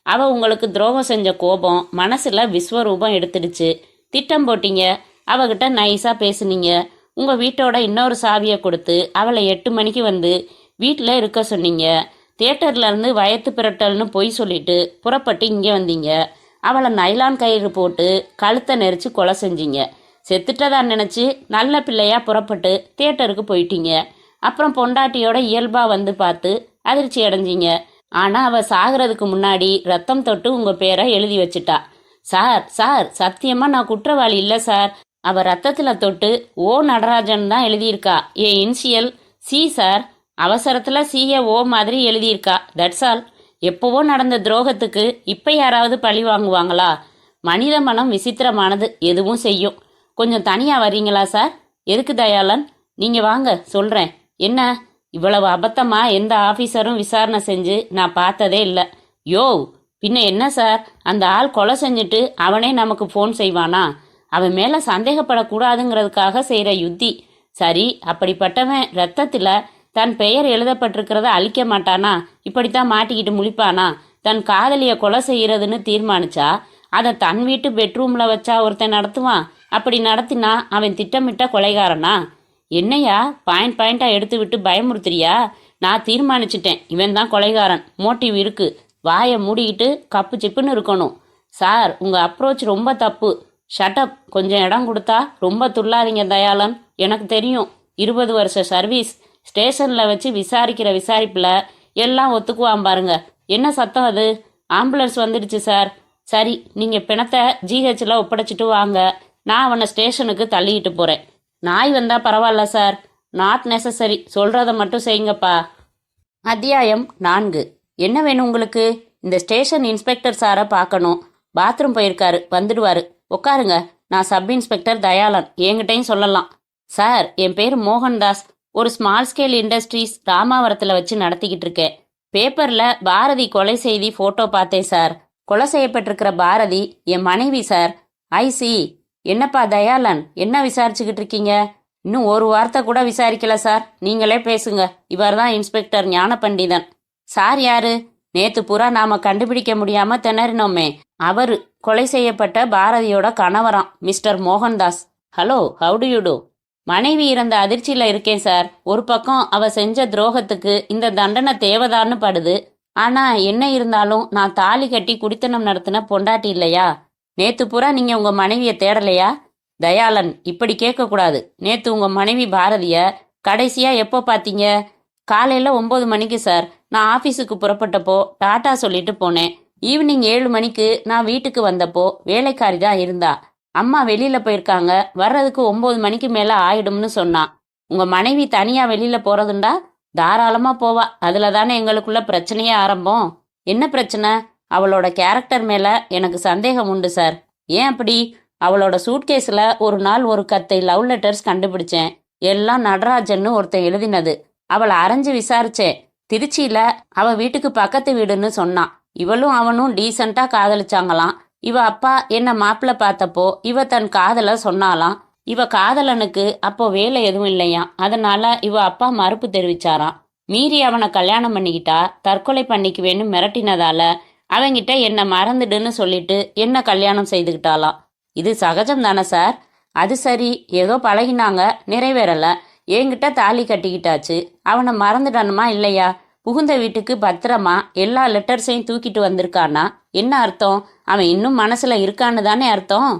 அவள் உங்களுக்கு துரோகம் செஞ்ச கோபம் மனசில் விஸ்வரூபம் எடுத்துடுச்சு. திட்டம் போட்டீங்க, அவகிட்ட நைஸாக பேசுனீங்க. உங்கள் வீட்டோட இன்னொரு சாவியை கொடுத்து அவளை 8 மணிக்கு வந்து வீட்டில் இருக்க சொன்னீங்க. தியேட்டர்லேருந்து வயத்து பிரட்டல்னு பொய் சொல்லிட்டு புறப்பட்டு இங்கே வந்தீங்க. அவளை நைலான் கயிறு போட்டு கழுத்தை நெரிச்சு கொலை செஞ்சீங்க. செத்துட்டதா நினச்சி நல்ல பிள்ளையா புறப்பட்டு தியேட்டருக்கு போயிட்டீங்க. அப்புறம் பொண்டாட்டியோட இயல்பாக வந்து பார்த்து அதிர்ச்சி அடைஞ்சிங்க. ஆனால் அவள் சாகிறதுக்கு முன்னாடி ரத்தம் தொட்டு உங்கள் பேரை எழுதி வச்சுட்டா. சார் சத்தியமாக நான் குற்றவாளி இல்லை சார். அவள் ரத்தத்தில் தொட்டு ஓ நடராஜன் தான் எழுதியிருக்கா. என் இனிஷியல் சி சார். அவசரத்தில் சிஏ ஓ மாதிரி எழுதியிருக்கா. That's all. எப்போவோ நடந்த துரோகத்துக்கு இப்போ யாராவது பழி வாங்குவாங்களா? மனித மனம் விசித்திரமானது, எதுவும் செய்யும். கொஞ்சம் தனியாக வர்றீங்களா சார்? எதுக்கு தயாளன்? நீங்கள் வாங்க, சொல்கிறேன். என்ன இவ்வளவு அபத்தமா எந்த ஆஃபீஸரும் விசாரணை செஞ்சு நான் பார்த்ததே இல்லை. யோ, பின்ன என்ன சார்? அந்த ஆள் கொலை செஞ்சுட்டு அவனே நமக்கு ஃபோன் செய்வானா? அவன் மேலே சந்தேகப்படக்கூடாதுங்கிறதுக்காக செய்கிற யுத்தி. சரி, அப்படிப்பட்டவன் ரத்தத்தில் தன் பெயர் எழுதப்பட்டிருக்கிறத அழிக்க மாட்டானா? இப்படித்தான் மாட்டிக்கிட்டு முழிப்பானா? தன் காதலியை கொலை செய்கிறதுன்னு தீர்மானிச்சா அதை தன் வீட்டு பெட்ரூமில் வச்சா ஒருத்தன் நடத்துவான்? அப்படி நடத்தினா அவன் திட்டமிட்ட கொலைகாரனா? என்னையா பாயிண்டாக எடுத்து விட்டு பயமுறுத்துறியா? நான் தீர்மானிச்சிட்டேன், இவன் தான் கொலைகாரன். மோட்டிவ் இருக்கு. வாயை மூடிக்கிட்டு கப்பு சிப்புன்னு இருக்கணும். சார், உங்கள் அப்ரோச் ரொம்ப தப்பு. ஷட்டப். கொஞ்சம் இடம் கொடுத்தா. ரொம்ப துள்ளாதீங்க தயாளன். எனக்கு தெரியும், 20 வருஷ சர்வீஸ். ஸ்டேஷனில் வச்சு விசாரிக்கிற விசாரிப்பில் எல்லாம் ஒத்துக்குவான் பாருங்க. என்ன சத்தம் அது? ஆம்புலன்ஸ் வந்துடுச்சு சார். சரி, நீங்கள் பிணத்தை ஜிஹெச்சில் ஒப்படைச்சிட்டு வாங்க. நான் அவனை ஸ்டேஷனுக்கு தள்ளிக்கிட்டு போகிறேன். நாய் வந்தா பரவாயில்ல சார். Not necessary. சொல்கிறத மட்டும் செய்யுங்கப்பா. அத்தியாயம் 4. என்ன வேணும் உங்களுக்கு? இந்த ஸ்டேஷன் இன்ஸ்பெக்டர் சாரை பார்க்கணும். பாத்ரூம் போயிருக்காரு, வந்துடுவார். உட்காருங்க. நான் சப் இன்ஸ்பெக்டர் தயாளன். என்கிட்டையும் சொல்லலாம். சார், என் பேர் மோகன்தாஸ். ஒரு ஸ்மால் ஸ்கேல் இண்டஸ்ட்ரீஸ் ராமாவரத்தில் வச்சு நடத்திக்கிட்டு இருக்கேன். பேப்பரில் பாரதி கொலை செய்தி ஃபோட்டோ பார்த்தேன் சார். கொலை செய்யப்பட்டிருக்கிற பாரதி என் மனைவி சார். ஐசி. என்னப்பா தயாளன், என்ன விசாரிச்சுக்கிட்டு இருக்கீங்க? இன்னும் ஒரு வார்த்தை கூட விசாரிக்கல சார். நீங்களே பேசுங்க. இவர் தான் இன்ஸ்பெக்டர் ஞான பண்டிதன். சார் யாரு? நேத்து பூரா நாம கண்டுபிடிக்க முடியாம திணறினோமே, அவரு கொலை செய்யப்பட்ட பாரதியோட கணவராம், mister Mohandas. Hello, how do you do? மனைவி இறந்த அதிர்ச்சியில இருக்கேன் சார். ஒரு பக்கம் அவ செஞ்ச துரோகத்துக்கு இந்த தண்டனை தேவைதான்னு படுது. ஆனா என்ன இருந்தாலும் நான் தாலி கட்டி குடித்தனம் நடத்தின பொண்டாட்டி இல்லையா? நேத்து பூரா நீங்க உங்க மனைவியை தேடலையா? தயாளன், இப்படி கேட்கக்கூடாது. நேத்து உங்க மனைவி பாரதிய கடைசியா எப்போ பார்த்தீங்க? காலையில 9 மணிக்கு சார். நான் ஆஃபீஸுக்கு புறப்பட்டப்போ டாட்டா சொல்லிட்டு போனேன். ஈவினிங் 7 மணிக்கு நான் வீட்டுக்கு வந்தப்போ வேலைக்காரி தான் இருந்தா. அம்மா வெளியில போயிருக்காங்க, வர்றதுக்கு 9 மணிக்கு மேல ஆயிடும்னு சொன்னான். உங்க மனைவி தனியா வெளியில போறதுண்டா? தாராளமா போவா. அதுல தானே எங்களுக்குள்ள பிரச்சனையே ஆரம்பம். என்ன பிரச்சனை? அவளோட கேரக்டர் மேல எனக்கு சந்தேகம் உண்டு சார். ஏன் அப்படி? அவளோட சூட்கேஸ்ல ஒரு நாள் ஒரு கத்தை லவ் லெட்டர்ஸ் கண்டுபிடிச்சேன். எல்லாம் நடராஜன்னு ஒருத்தன் எழுதினது. அவளை அரைஞ்சு விசாரிச்சேன். திருச்சியில அவ வீட்டுக்கு பக்கத்து வீடுன்னு சொன்னான். இவளும் அவனும் டீசெண்டா காதலிச்சாங்களாம். இவ அப்பா என்ன மாப்பிள்ளை பார்த்தப்போ இவ தன் காதலை சொன்னாலாம். இவ காதலனுக்கு அப்போ வேலை எதுவும் இல்லையாம். அதனால இவ அப்பா மறுப்பு தெரிவிச்சாராம். மீறி அவனை கல்யாணம் பண்ணிக்கிட்டா தற்கொலை பண்ணிக்குவேன்னு மிரட்டினதால அவங்கிட்ட என்ன மறந்துடுன்னு சொல்லிட்டு என்ன கல்யாணம் செய்துக்கிட்டாலாம். இது சகஜம் தானே சார்? அது சரி, ஏதோ பழகினாங்க, நிறைவேறல, என்கிட்ட தாலி கட்டிக்கிட்டாச்சு, அவனை மறந்துடணுமா இல்லையா? புகுந்த வீட்டுக்கு பத்திரமா எல்லா லெட்டர்ஸையும் தூக்கிட்டு வந்திருக்கானா என்ன அர்த்தம்? அவன் இன்னும் மனசுல இருக்கான்னு தானே அர்த்தம்.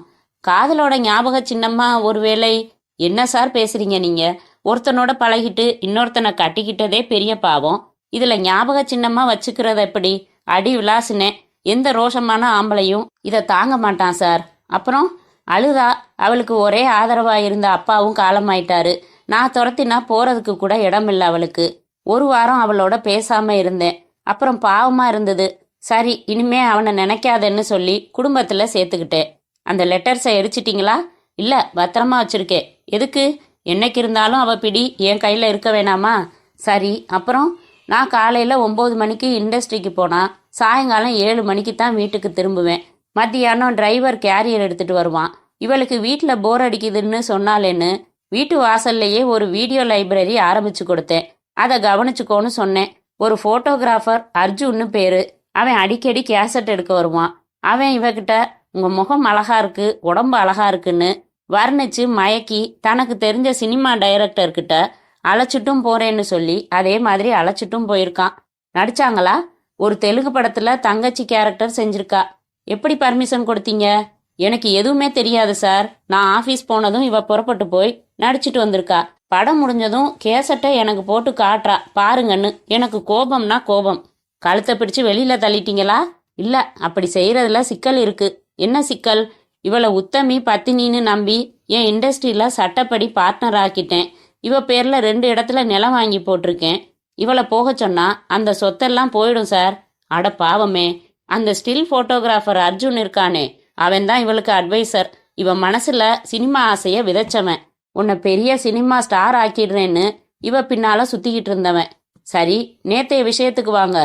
காதலோட ஞாபக சின்னமா ஒருவேளை. என்ன சார் பேசுறீங்க நீங்க? ஒருத்தனோட பழகிட்டு இன்னொருத்தனை கட்டிக்கிட்டதே பெரிய பாவம். இதுல ஞாபக சின்னமா வச்சுக்கிறத எப்படி? அடி விலாசுனே. எந்த ரோஷமான ஆம்பளையும் இதை தாங்க மாட்டான் சார். அப்புறம் அழுதா. அவளுக்கு ஒரே ஆதரவா இருந்த அப்பாவும் காலமாயிட்டாரு. நான் துரத்தினா போறதுக்கு கூட இடம் இல்லை அவளுக்கு. ஒரு வாரம் அவளோட பேசாம இருந்தேன். அப்புறம் பாவமா இருந்தது. சரி, இனிமே அவனை நினைக்காதன்னு சொல்லி குடும்பத்துல சேர்த்துக்கிட்டேன். அந்த லெட்டர்ஸை எரிச்சிட்டிங்களா? இல்ல, பத்திரமா வச்சிருக்கேன். எதுக்கு? என்னைக்கு இருந்தாலும் அவ பிடி என் கையில இருக்க வேணாமா? சரி, அப்புறம் நான் காலையில 9 மணிக்கு இண்டஸ்ட்ரிக்கு போனா சாயங்காலம் 7 மணிக்கு தான் வீட்டுக்கு திரும்புவேன். மத்தியானம் டிரைவர் கேரியர் எடுத்துட்டு வருவான். இவளுக்கு வீட்டில் போர் அடிக்குதுன்னு சொன்னாலேன்னு வீட்டு வாசல்லையே ஒரு வீடியோ லைப்ரரி ஆரம்பிச்சு கொடுத்தேன். அதை கவனிச்சுக்கோன்னு சொன்னேன். ஒரு ஃபோட்டோகிராஃபர் அர்ஜுன்னு பேரு. அவன் அடிக்கடி கேசட் எடுக்க வருவான். அவன் இவகிட்ட உங்க முகம் அழகா இருக்கு, உடம்பு அழகா இருக்குன்னு வர்ணிச்சு மயக்கி தனக்கு தெரிஞ்ச சினிமா டைரக்டர்கிட்ட அழைச்சிட்டும் போறேன்னு சொல்லி அதே மாதிரி அழைச்சிட்டும் போயிருக்கான். நடிச்சாங்களா? ஒரு தெலுங்கு படத்துல தங்கச்சி கேரக்டர் செஞ்சிருக்கா. எப்படி பர்மிஷன் கொடுத்தீங்க? எனக்கு எதுவுமே தெரியாது சார். நான் ஆஃபீஸ் போனதும் இவ புறப்பட்டு போய் நடிச்சிட்டு வந்திருக்கா. படம் முடிஞ்சதும் கேசட்டை எனக்கு போட்டு காட்டுறா, பாருங்கன்னு. எனக்கு கோபம்னா கோபம். கழுத்தை பிடிச்சு வெளியில தள்ளிட்டீங்களா? இல்ல, அப்படி செய்யறதுல சிக்கல் இருக்கு. என்ன சிக்கல்? இவளை உத்தமி பத்தினின்னு நம்பி என் இண்டஸ்ட்ரியில சட்டப்படி பார்ட்னர் ஆக்கிட்டேன். இவ பேர்ல 2 இடத்துல நிலம் வாங்கி போட்டிருக்கேன். இவளை போக சொன்னா அந்த சொத்தெல்லாம் போயிடும் சார். அட பாவமே. அந்த ஸ்டில் போட்டோகிராஃபர் அர்ஜுன் இருக்கானே, அவன் தான் இவளுக்கு அட்வைசர். இவ மனசுல சினிமா ஆசைய விதைச்சவன். உன்னை பெரிய சினிமா ஸ்டார் ஆக்கிடுறேன்னு இவ பின்னால சுத்திக்கிட்டு இருந்தவன். சரி, நேத்தைய விஷயத்துக்கு வாங்க.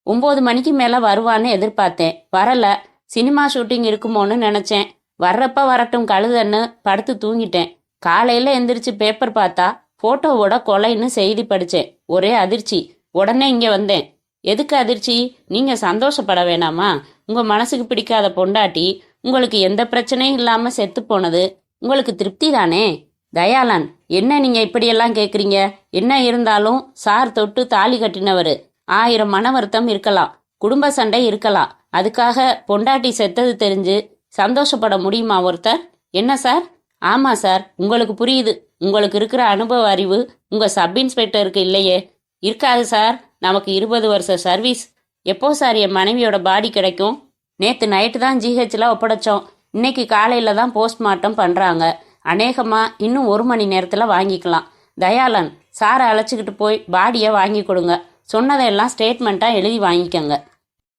9 மணிக்கு மேல வருவான்னு எதிர்பார்த்தேன். வரல. சினிமா ஷூட்டிங் இருக்குமோன்னு நினைச்சேன். வர்றப்ப வரட்டும் கழுதன்னு படுத்து தூங்கிட்டேன். காலையில எந்திரிச்சு பேப்பர் பார்த்தா போட்டோவோட கொலைன்னு செய்தி படிச்சேன். ஒரே அதிர்ச்சி. உடனே இங்க வந்தேன். எதுக்கு அதிர்ச்சி? நீங்க சந்தோஷப்பட வேணாமா? உங்க மனசுக்கு பிடிக்காத பொண்டாட்டி உங்களுக்கு எந்த பிரச்சனையும் இல்லாம செத்து போனது உங்களுக்கு திருப்தி தானே? தயாளன், என்ன நீங்க இப்படியெல்லாம் கேக்குறீங்க? என்ன இருந்தாலும் சார் தொட்டு தாலி கட்டினவரு. 1000 மன வருத்தம் இருக்கலாம், குடும்ப சண்டை இருக்கலாம். அதுக்காக பொண்டாட்டி செத்தது தெரிஞ்சு சந்தோஷப்பட முடியுமா ஒருத்தர்? என்ன சார்? ஆமா சார், உங்களுக்கு புரியுது. உங்களுக்கு இருக்கிற அனுபவ அறிவு உங்க சப் இன்ஸ்பெக்டருக்கு இல்லையே. இருக்காது சார். நமக்கு 20 வருஷ சர்வீஸ். எப்போ சார் என் மனைவியோட பாடி கிடைக்கும்? நேற்று நைட்டு தான் ஜிஹெச்ல ஒப்படைச்சோம். இன்னைக்கு காலையில தான் போஸ்ட்மார்ட்டம் பண்றாங்க. அநேகமா இன்னும் 1 மணி நேரத்துல வாங்கிக்கலாம். தயாளன், சாரை அழைச்சிக்கிட்டு போய் பாடியை வாங்கி கொடுங்க. சொன்னதெல்லாம் ஸ்டேட்மெண்ட்டா எழுதி வாங்கிக்கங்க.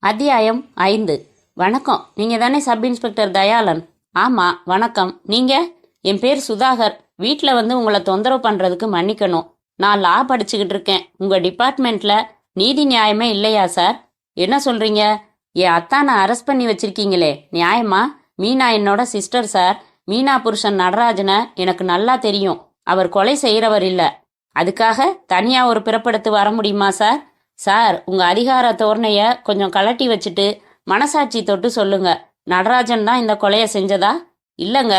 அத்தியாயம் 5. வணக்கம், நீங்க தானே சப் இன்ஸ்பெக்டர் தயாளன்? ஆமா, வணக்கம். நீங்க? என் பேர் சுதாகர். வீட்டில் வந்து உங்களை தொந்தரவு பண்றதுக்கு மன்னிக்கணும். நான் லா படிச்சுக்கிட்டு இருக்கேன். உங்க டிபார்ட்மெண்ட்ல நீதி நியாயமே இல்லையா சார்? என்ன சொல்றீங்க? என் அத்தானை அரெஸ்ட் பண்ணி வச்சிருக்கீங்களே, நியாயமா? மீனா என்னோட சிஸ்டர் சார். மீனா புருஷன் நடராஜனை எனக்கு நல்லா தெரியும். அவர் கொலை செய்யறவர் இல்ல. அதுக்காக தனியா ஒரு பிறப்பெடுத்து வர முடியுமா சார்? சார், உங்க அதிகார தோரணைய கொஞ்சம் கலட்டி வச்சுட்டு மனசாட்சி தொட்டு சொல்லுங்க. நடராஜன் தான் இந்த கொலையை செஞ்சதா? இல்லங்க,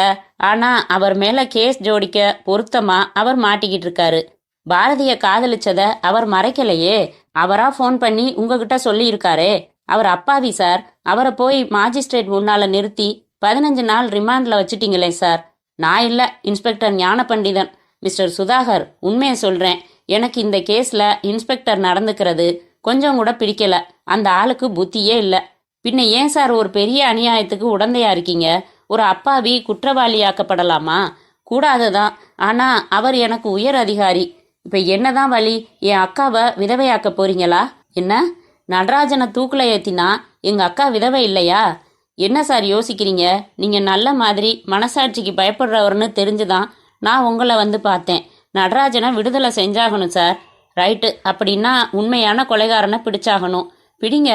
ஆனா அவர் மேல கேஸ் ஜோடிக்க பொருத்தமா அவர் மாட்டிக்கிட்டு இருக்காரு. பாரதிய காதலிச்சத அவர் மறைக்கலையே. அவரா ஃபோன் பண்ணி உங்ககிட்ட சொல்லி இருக்காரே. அவர் அப்பாவி சார். அவரை போய் மாஜிஸ்ட்ரேட் முன்னால நிறுத்தி 15 நாள் ரிமாண்ட்ல வச்சுட்டீங்களே சார். நான் இல்ல, இன்ஸ்பெக்டர் ஞான பண்டிதன். மிஸ்டர் சுதாகர், உண்மையை சொல்றேன். எனக்கு இந்த கேஸ்ல இன்ஸ்பெக்டர் நடந்துக்கிறது கொஞ்சம் கூட பிடிக்கல. அந்த ஆளுக்கு புத்தியே இல்ல. பின்ன ஏன் சார் ஒரு பெரிய அநியாயத்துக்கு உடந்தையா இருக்கீங்க? ஒரு அப்பாவி குற்றவாளியாக்கப்படலாமா? கூடாதுதான். ஆனா அவர் எனக்கு உயர் அதிகாரி. இப்ப என்னதான் வழி? என் அக்காவை விதவையாக்க போறீங்களா? என்ன, நடராஜனை தூக்குல ஏத்தினா எங்க அக்கா விதவை இல்லையா? என்ன சார் யோசிக்கிறீங்க? நீங்க நல்ல மாதிரி மனசாட்சிக்கு பயப்படுறவர்னு தெரிஞ்சுதான் நான் உங்களை வந்து பார்த்தேன். நடராஜனை விடுதலை செஞ்சாகணும் சார். ரைட்டு, அப்படின்னா உண்மையான கொலைகாரனை பிடிச்சாகணும். பிடிங்க.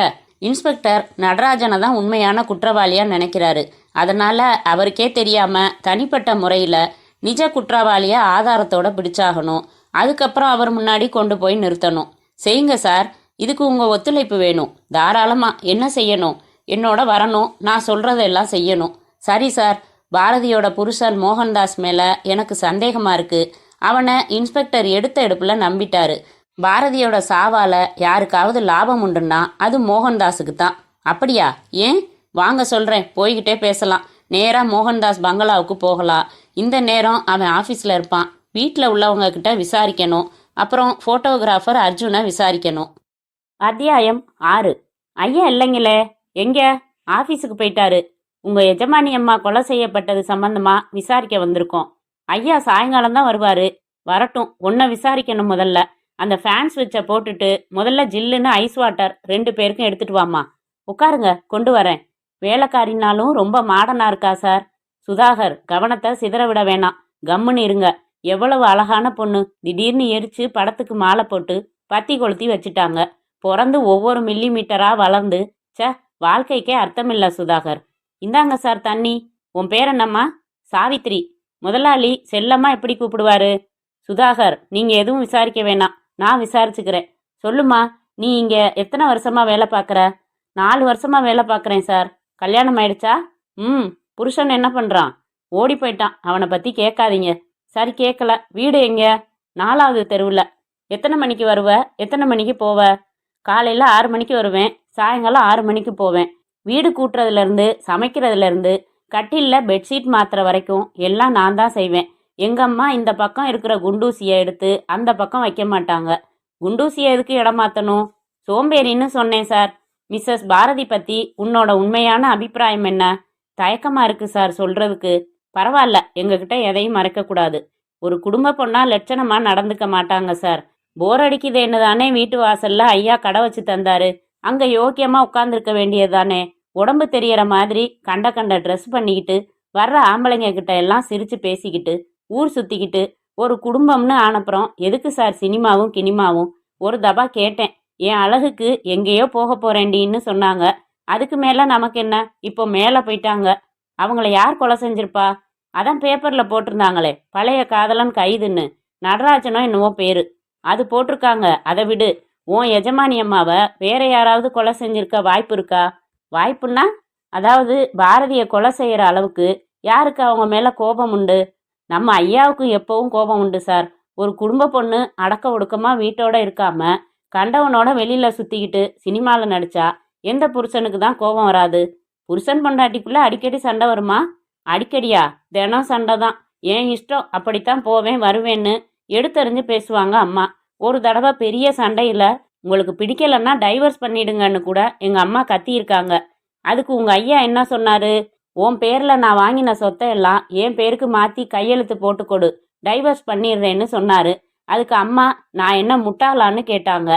இன்ஸ்பெக்டர் நடராஜனை தான் உண்மையான குற்றவாளியா நினைக்கிறாரு. அதனால அவருக்கே தெரியாம தனிப்பட்ட முறையில நிஜ குற்றவாளியா ஆதாரத்தோட பிடிச்சாகணும். அதுக்கப்புறம் அவர் முன்னாடி கொண்டு போய் நிறுத்தணும். செய்யுங்க சார். இதுக்கு உங்கள் ஒத்துழைப்பு வேணும். தாராளமாக என்ன செய்யணும்? என்னோட வரணும், நான் சொல்கிறதெல்லாம் செய்யணும். சரி சார், பாரதியோட புருஷன் மோகன்தாஸ் மேலே எனக்கு சந்தேகமாக இருக்குது. அவனை இன்ஸ்பெக்டர் எடுத்த எடுப்பில் நம்பிட்டாரு. பாரதியோட சாவால் யாருக்காவது லாபம் உண்டுன்னா அது மோகன்தாஸுக்கு தான். அப்படியா? ஏன்? வாங்க சொல்கிறேன், போய்கிட்டே பேசலாம். நேராக மோகன்தாஸ் பங்களாவுக்கு போகலாம். இந்த நேரம் அவன் ஆஃபீஸில் இருப்பான். வீட்டில் உள்ளவங்க கிட்ட விசாரிக்கணும். அப்புறம் ஃபோட்டோகிராஃபர் அர்ஜுனை விசாரிக்கணும். அத்தியாயம் 6. ஐயா இல்லைங்களே, எங்க? ஆஃபீஸுக்கு போயிட்டாரு. உங்கள் எஜமானி அம்மா கொலை செய்யப்பட்டது சம்பந்தமாக விசாரிக்க வந்திருக்கோம். ஐயா சாயங்காலம் தான் வருவார். வரட்டும், ஒன்றை விசாரிக்கணும். முதல்ல அந்த ஃபேன் ஸ்விட்சை போட்டுட்டு முதல்ல ஜில்லுன்னு ஐஸ் வாட்டர் 2 பேருக்கும் எடுத்துட்டு வாமா. உட்காருங்க, கொண்டு வரேன். வேலைக்காரினாலும் ரொம்ப மாடனாக இருக்கா சார். சுதாகர், கவனத்தை சிதற விட வேணாம். கம்முன்னு இருங்க. எவ்வளவு அழகான பொண்ணு. திடீர்னு எரிச்சு படத்துக்கு மாலை போட்டு பத்தி கொளுத்தி வச்சுட்டாங்க. பிறந்து ஒவ்வொரு மில்லி மீட்டரா வளர்ந்து வாழ்க்கைக்கே அர்த்தமில்ல சுதாகர். இந்தாங்க சார் தண்ணி. உன் பேர் என்னம்மா? சாவித்ரி. முதலாளி செல்லம்மா எப்படி கூப்பிடுவாரு? சுதாகர், நீங்க எதுவும் விசாரிக்க வேணாம், நான் விசாரிச்சுக்கிறேன். சொல்லுமா, நீ இங்க எத்தனை வருஷமா வேலை பார்க்குற? 4 வருஷமா வேலை பார்க்குறேன் சார். கல்யாணம் ஆயிடுச்சா? புருஷன் என்ன பண்றான்? ஓடி போயிட்டான். அவனை பத்தி கேட்காதீங்க. சரி, கேட்கல. வீடு எங்க? 4வது தெருவில். எத்தனை மணிக்கு வருவ? எத்தனை மணிக்கு போவ? காலையில் 6 மணிக்கு வருவேன், சாயங்காலம் 6 மணிக்கு போவேன். வீடு கூட்டுறதுலேருந்து சமைக்கிறதுலேருந்து கட்டிலில் பெட்ஷீட் மாற்றுற வரைக்கும் எல்லாம் நான் தான் செய்வேன். எங்கள் அம்மா இந்த பக்கம் இருக்கிற குண்டூசியை எடுத்து அந்த பக்கம் வைக்க மாட்டாங்க. குண்டூசியை எதுக்கு இடம் மாற்றணும்? சோம்பேறின்னு சொன்னேன் சார். மிஸ்ஸஸ் பாரதி பற்றி உன்னோட உண்மையான அபிப்பிராயம் என்ன? தயக்கமாக இருக்குது சார் சொல்கிறதுக்கு. பரவாயில்ல, எங்ககிட்ட எதையும் மறைக்கக்கூடாது. ஒரு குடும்ப பொண்ணா லட்சணமாக நடந்துக்க மாட்டாங்க சார். போர் அடிக்குதேன்னு தானே வீட்டு வாசல்ல ஐயா கடை வச்சு தந்தாரு. அங்கே யோக்கியமாக உட்காந்துருக்க வேண்டியது தானே. உடம்பு தெரியற மாதிரி கண்ட கண்ட ட்ரெஸ் பண்ணிக்கிட்டு வர்ற ஆம்பளைங்க கிட்ட எல்லாம் சிரித்து பேசிக்கிட்டு ஊர் சுற்றிக்கிட்டு ஒரு குடும்பம்னு ஆனப்புறம் எதுக்கு சார் சினிமாவும் கினிமாவும்? ஒரு தபா கேட்டேன். என் அழகுக்கு எங்கேயோ போக போறேண்டின்னு சொன்னாங்க. அதுக்கு மேலே நமக்கு என்ன? இப்போ மேலே போயிட்டாங்க. அவங்கள யார் கொலை செஞ்சிருப்பா? அதான் பேப்பரில் போட்டிருந்தாங்களே, பழைய காதலன் கைதுன்னு. நடராஜனோ என்னவோ பேரு. அது போட்டிருக்காங்க. அதை விடு. உன் எஜமானி அம்மாவை வேற யாராவது கொலை செஞ்சிருக்க வாய்ப்பு இருக்கா? வாய்ப்புன்னா அதாவது பாரதியை கொலை செய்கிற அளவுக்கு யாருக்கு அவங்க மேலே கோபம் உண்டு? நம்ம ஐயாவுக்கு எப்பவும் கோபம் உண்டு சார். ஒரு குடும்ப பொண்ணு அடக்க ஒடுக்கமாக வீட்டோட இருக்காம கண்டவனோட வெளியில் சுற்றிக்கிட்டு சினிமாவில் நடிச்சா எந்த புருஷனுக்கு தான் கோபம் வராது? புருஷன் பொண்டாட்டிக்குள்ளே அடிக்கடி சண்டை வருமா? அடிக்கடியா? தினம் சண்டை தான். ஏன் இஷ்டம், அப்படித்தான் போவேன் வருவேன்னு எடுத்தறிஞ்சு பேசுவாங்க அம்மா. ஒரு தடவை பெரிய சண்டையில் உங்களுக்கு பிடிக்கலன்னா டைவர்ஸ் பண்ணிடுங்கன்னு கூட எங்கள் அம்மா கத்தியிருக்காங்க. அதுக்கு உங்கள் ஐயா என்ன சொன்னார்? உன் பேரில் நான் வாங்கின சொத்தை எல்லாம் என் பேருக்கு மாற்றி கையெழுத்து போட்டு கொடு, டைவர்ஸ் பண்ணிடுறேன்னு சொன்னார். அதுக்கு அம்மா நான் என்ன முட்டாளான்னு கேட்டாங்க.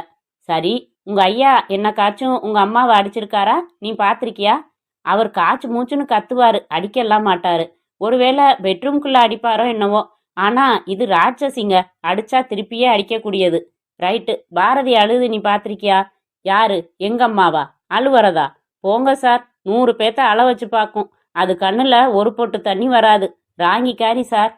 சரி, உங்கள் ஐயா என்னக்காச்சும் உங்கள் அம்மாவை அடிச்சிருக்காரா? நீ பார்த்துருக்கியா? அவர் காய்ச்சி மூச்சுன்னு கத்துவார், அடிக்கலாம் மாட்டார். ஒருவேளை பெட்ரூம்குள்ளே அடிப்பாரோ என்னவோ. ஆனால் இது ராட்சசிங்க, அடித்தா திருப்பியே அடிக்கக்கூடியது. ரைட்டு, பாரதி அழுது நீ பார்த்துருக்கியா? யாரு? எங்கள் அம்மாவா? அழுவறதா? போங்க சார், 100 பேத்த அழ வச்சு பார்க்கும். அது கண்ணில் ஒரு பொட்டு தண்ணி வராது. ராங்கிக்காரி சார்.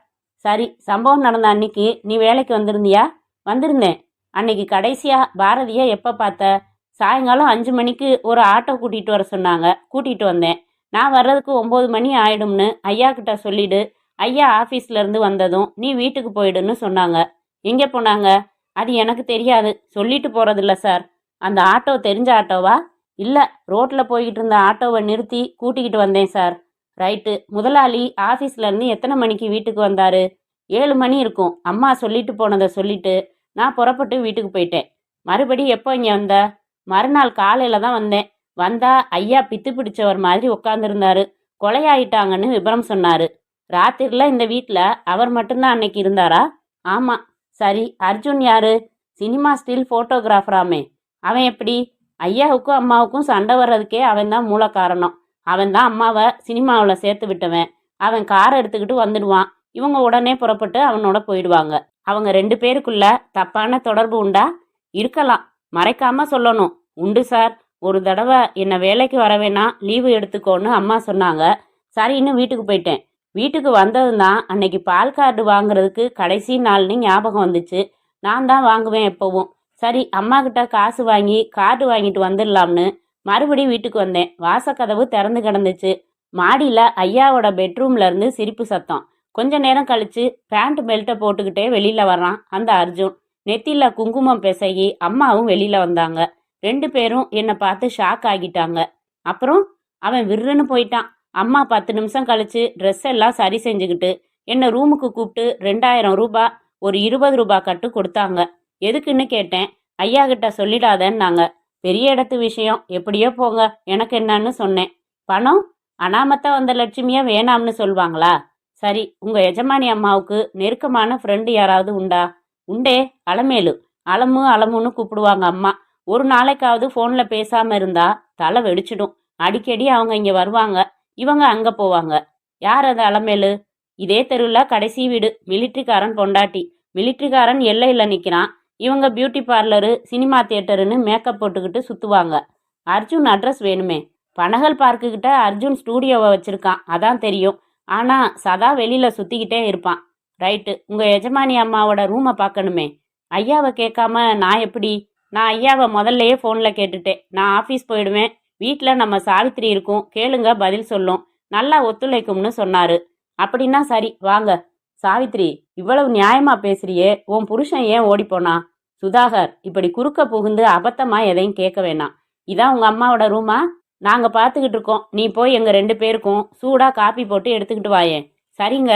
சரி, சம்பவம் நடந்த அன்னைக்கு நீ வேலைக்கு வந்திருந்தியா? வந்திருந்தேன். அன்னைக்கு கடைசியாக பாரதியை எப்போ பார்த்த? சாயங்காலம் 5 மணிக்கு ஒரு ஆட்டோ கூட்டிகிட்டு வர சொன்னாங்க, கூட்டிகிட்டு வந்தேன். நான் வர்றதுக்கு 9 மணி ஆயிடும்னு ஐயா கிட்ட சொல்லிடு. ஐயா ஆஃபீஸ்லேருந்து வந்ததும் நீ வீட்டுக்கு போயிடுன்னு சொன்னாங்க. எங்கே போனாங்க? அது எனக்கு தெரியாது, சொல்லிட்டு போகிறதில்ல சார். அந்த ஆட்டோ தெரிஞ்ச ஆட்டோவா? இல்லை, ரோட்டில் போய்கிட்டு இருந்த ஆட்டோவை நிறுத்தி கூட்டிக்கிட்டு வந்தேன் சார். ரைட்டு, முதலாளி ஆஃபீஸ்லேருந்து எத்தனை மணிக்கு வீட்டுக்கு வந்தார்? 7 மணி இருக்கும். அம்மா சொல்லிட்டு போனதை சொல்லிட்டு நான் புறப்பட்டு வீட்டுக்கு போயிட்டேன். மறுபடி எப்போ இங்கே வந்த? மறுநாள் காலையில் தான் வந்தேன். வந்தா ஐயா பித்து பிடிச்சவர் மாதிரி உட்காந்துருந்தாரு. கொலையாயிட்டாங்கன்னு விபரம் சொன்னார். ராத்திரில இந்த வீட்டில் அவர் மட்டும்தான் அன்னைக்கு இருந்தாரா? ஆமாம். சரி, அர்ஜுன் யாரு? சினிமா ஸ்டில் ஃபோட்டோகிராஃபராமே. அவன் எப்படி? ஐயாவுக்கும் அம்மாவுக்கும் சண்டை வர்றதுக்கே அவன் தான் மூல காரணம். அவன் தான் அம்மாவை சினிமாவில் சேர்த்து விட்டவன். அவன் காரை எடுத்துக்கிட்டு வந்துடுவான். இவங்க உடனே புறப்பட்டு அவனோட போயிடுவாங்க. அவங்க 2 பேருக்குள்ள தப்பான தொடர்பு உண்டா? இருக்கலாம், மறைக்காம சொல்லணும். உண்டு சார். ஒரு தடவை என்னை வேலைக்கு வரவேனா லீவு எடுத்துக்கோன்னு அம்மா சொன்னாங்க. சரின்னு வீட்டுக்கு போயிட்டேன். வீட்டுக்கு வந்தது தான் அன்னைக்கு பால் கார்டு வாங்குறதுக்கு கடைசி நாள்னு ஞாபகம் வந்துச்சு. நான் தான் வாங்குவேன் எப்போவும். சரி அம்மா கிட்ட காசு வாங்கி கார்டு வாங்கிட்டு வந்துடலாம்னு மறுபடியும் வீட்டுக்கு வந்தேன். வாசக்கதவு திறந்து கிடந்துச்சு. மாடியில் ஐயாவோட பெட்ரூம்ல இருந்து சிரிப்பு சத்தம். கொஞ்ச நேரம் கழிச்சு பேண்ட் பெல்ட்டை போட்டுக்கிட்டே வெளியில வர்றான் அந்த அர்ஜுன். நெத்தியில குங்குமம் பிசகி அம்மாவும் வெளியில வந்தாங்க. 2 பேரும் என்னை பார்த்து ஷாக் ஆகிட்டாங்க. அப்புறம் அவன் விருன்னு போயிட்டான். அம்மா 10 நிமிஷம் கழிச்சு ட்ரெஸ் எல்லாம் சரி செஞ்சுக்கிட்டு என்னை ரூமுக்கு கூப்பிட்டு 2000 ரூபாய் ஒரு 20 ரூபாய் கட்டு கொடுத்தாங்க. எதுக்குன்னு கேட்டேன். ஐயா கிட்ட சொல்லிடாதேன்னாங்க. பெரிய இடத்து விஷயம், எப்படியோ போங்க, எனக்கு என்னன்னு சொன்னேன். பணம் அனாமத்தா வந்த லட்சுமியா வேணாம்னு சொல்வாங்களா? சரி, உங்க எஜமானி அம்மாவுக்கு நெருக்கமான ஃப்ரெண்டு யாராவது உண்டா? உண்டே, அலமேலு. அலமுன்னு கூப்பிடுவாங்க அம்மா. ஒரு நாளைக்காவது ஃபோனில் பேசாமல் இருந்தா தலை வெடிச்சிடும். அடிக்கடி அவங்க இங்கே வருவாங்க, இவங்க அங்கே போவாங்க. யார் அது அலமேலு? இதே தெருவில் கடைசி வீடு, மிலிட்ரிக்காரன் பொண்டாட்டி. மிலிட்ரிக்காரன் எல்லையில் நிற்கிறான். இவங்க பியூட்டி பார்லரு, சினிமா தியேட்டருன்னு மேக்கப் போட்டுக்கிட்டு சுற்றுவாங்க. அர்ஜுன் அட்ரஸ் வேணுமே. பனகல் பார்க்குக்கிட்ட அர்ஜுன் ஸ்டூடியோவை வச்சுருக்கான், அதான் தெரியும். ஆனால் சதா வெளியில் சுற்றிக்கிட்டே இருப்பான். ரைட்டு, உங்கள் எஜமானி அம்மாவோட ரூமை பார்க்கணுமே. ஐயாவை கேட்காம நான் எப்படி? நான் ஐயாவை முதல்லையே ஃபோனில் கேட்டுட்டேன். நான் ஆஃபீஸ் போயிடுவேன், வீட்டில் நம்ம சாவித்திரி இருக்கும், கேளுங்க பதில் சொல்லும், நல்லா ஒத்துழைக்கும்னு சொன்னார். அப்படின்னா சரி வாங்க. சாவித்ரி, இவ்வளவு நியாயமா பேசுறியே, உன் புருஷன் ஏன் ஓடிப்போனா? சுதாகர், இப்படி குறுக்க புகுந்து அபத்தமா எதையும் கேட்க வேணாம். இதான் உங்க அம்மாவோட ரூமா? நாங்க பார்த்துக்கிட்டு இருக்கோம். நீ போய் எங்க 2 பேருக்கும் சூடா காப்பி போட்டு எடுத்துக்கிட்டு வாயேன். சரிங்க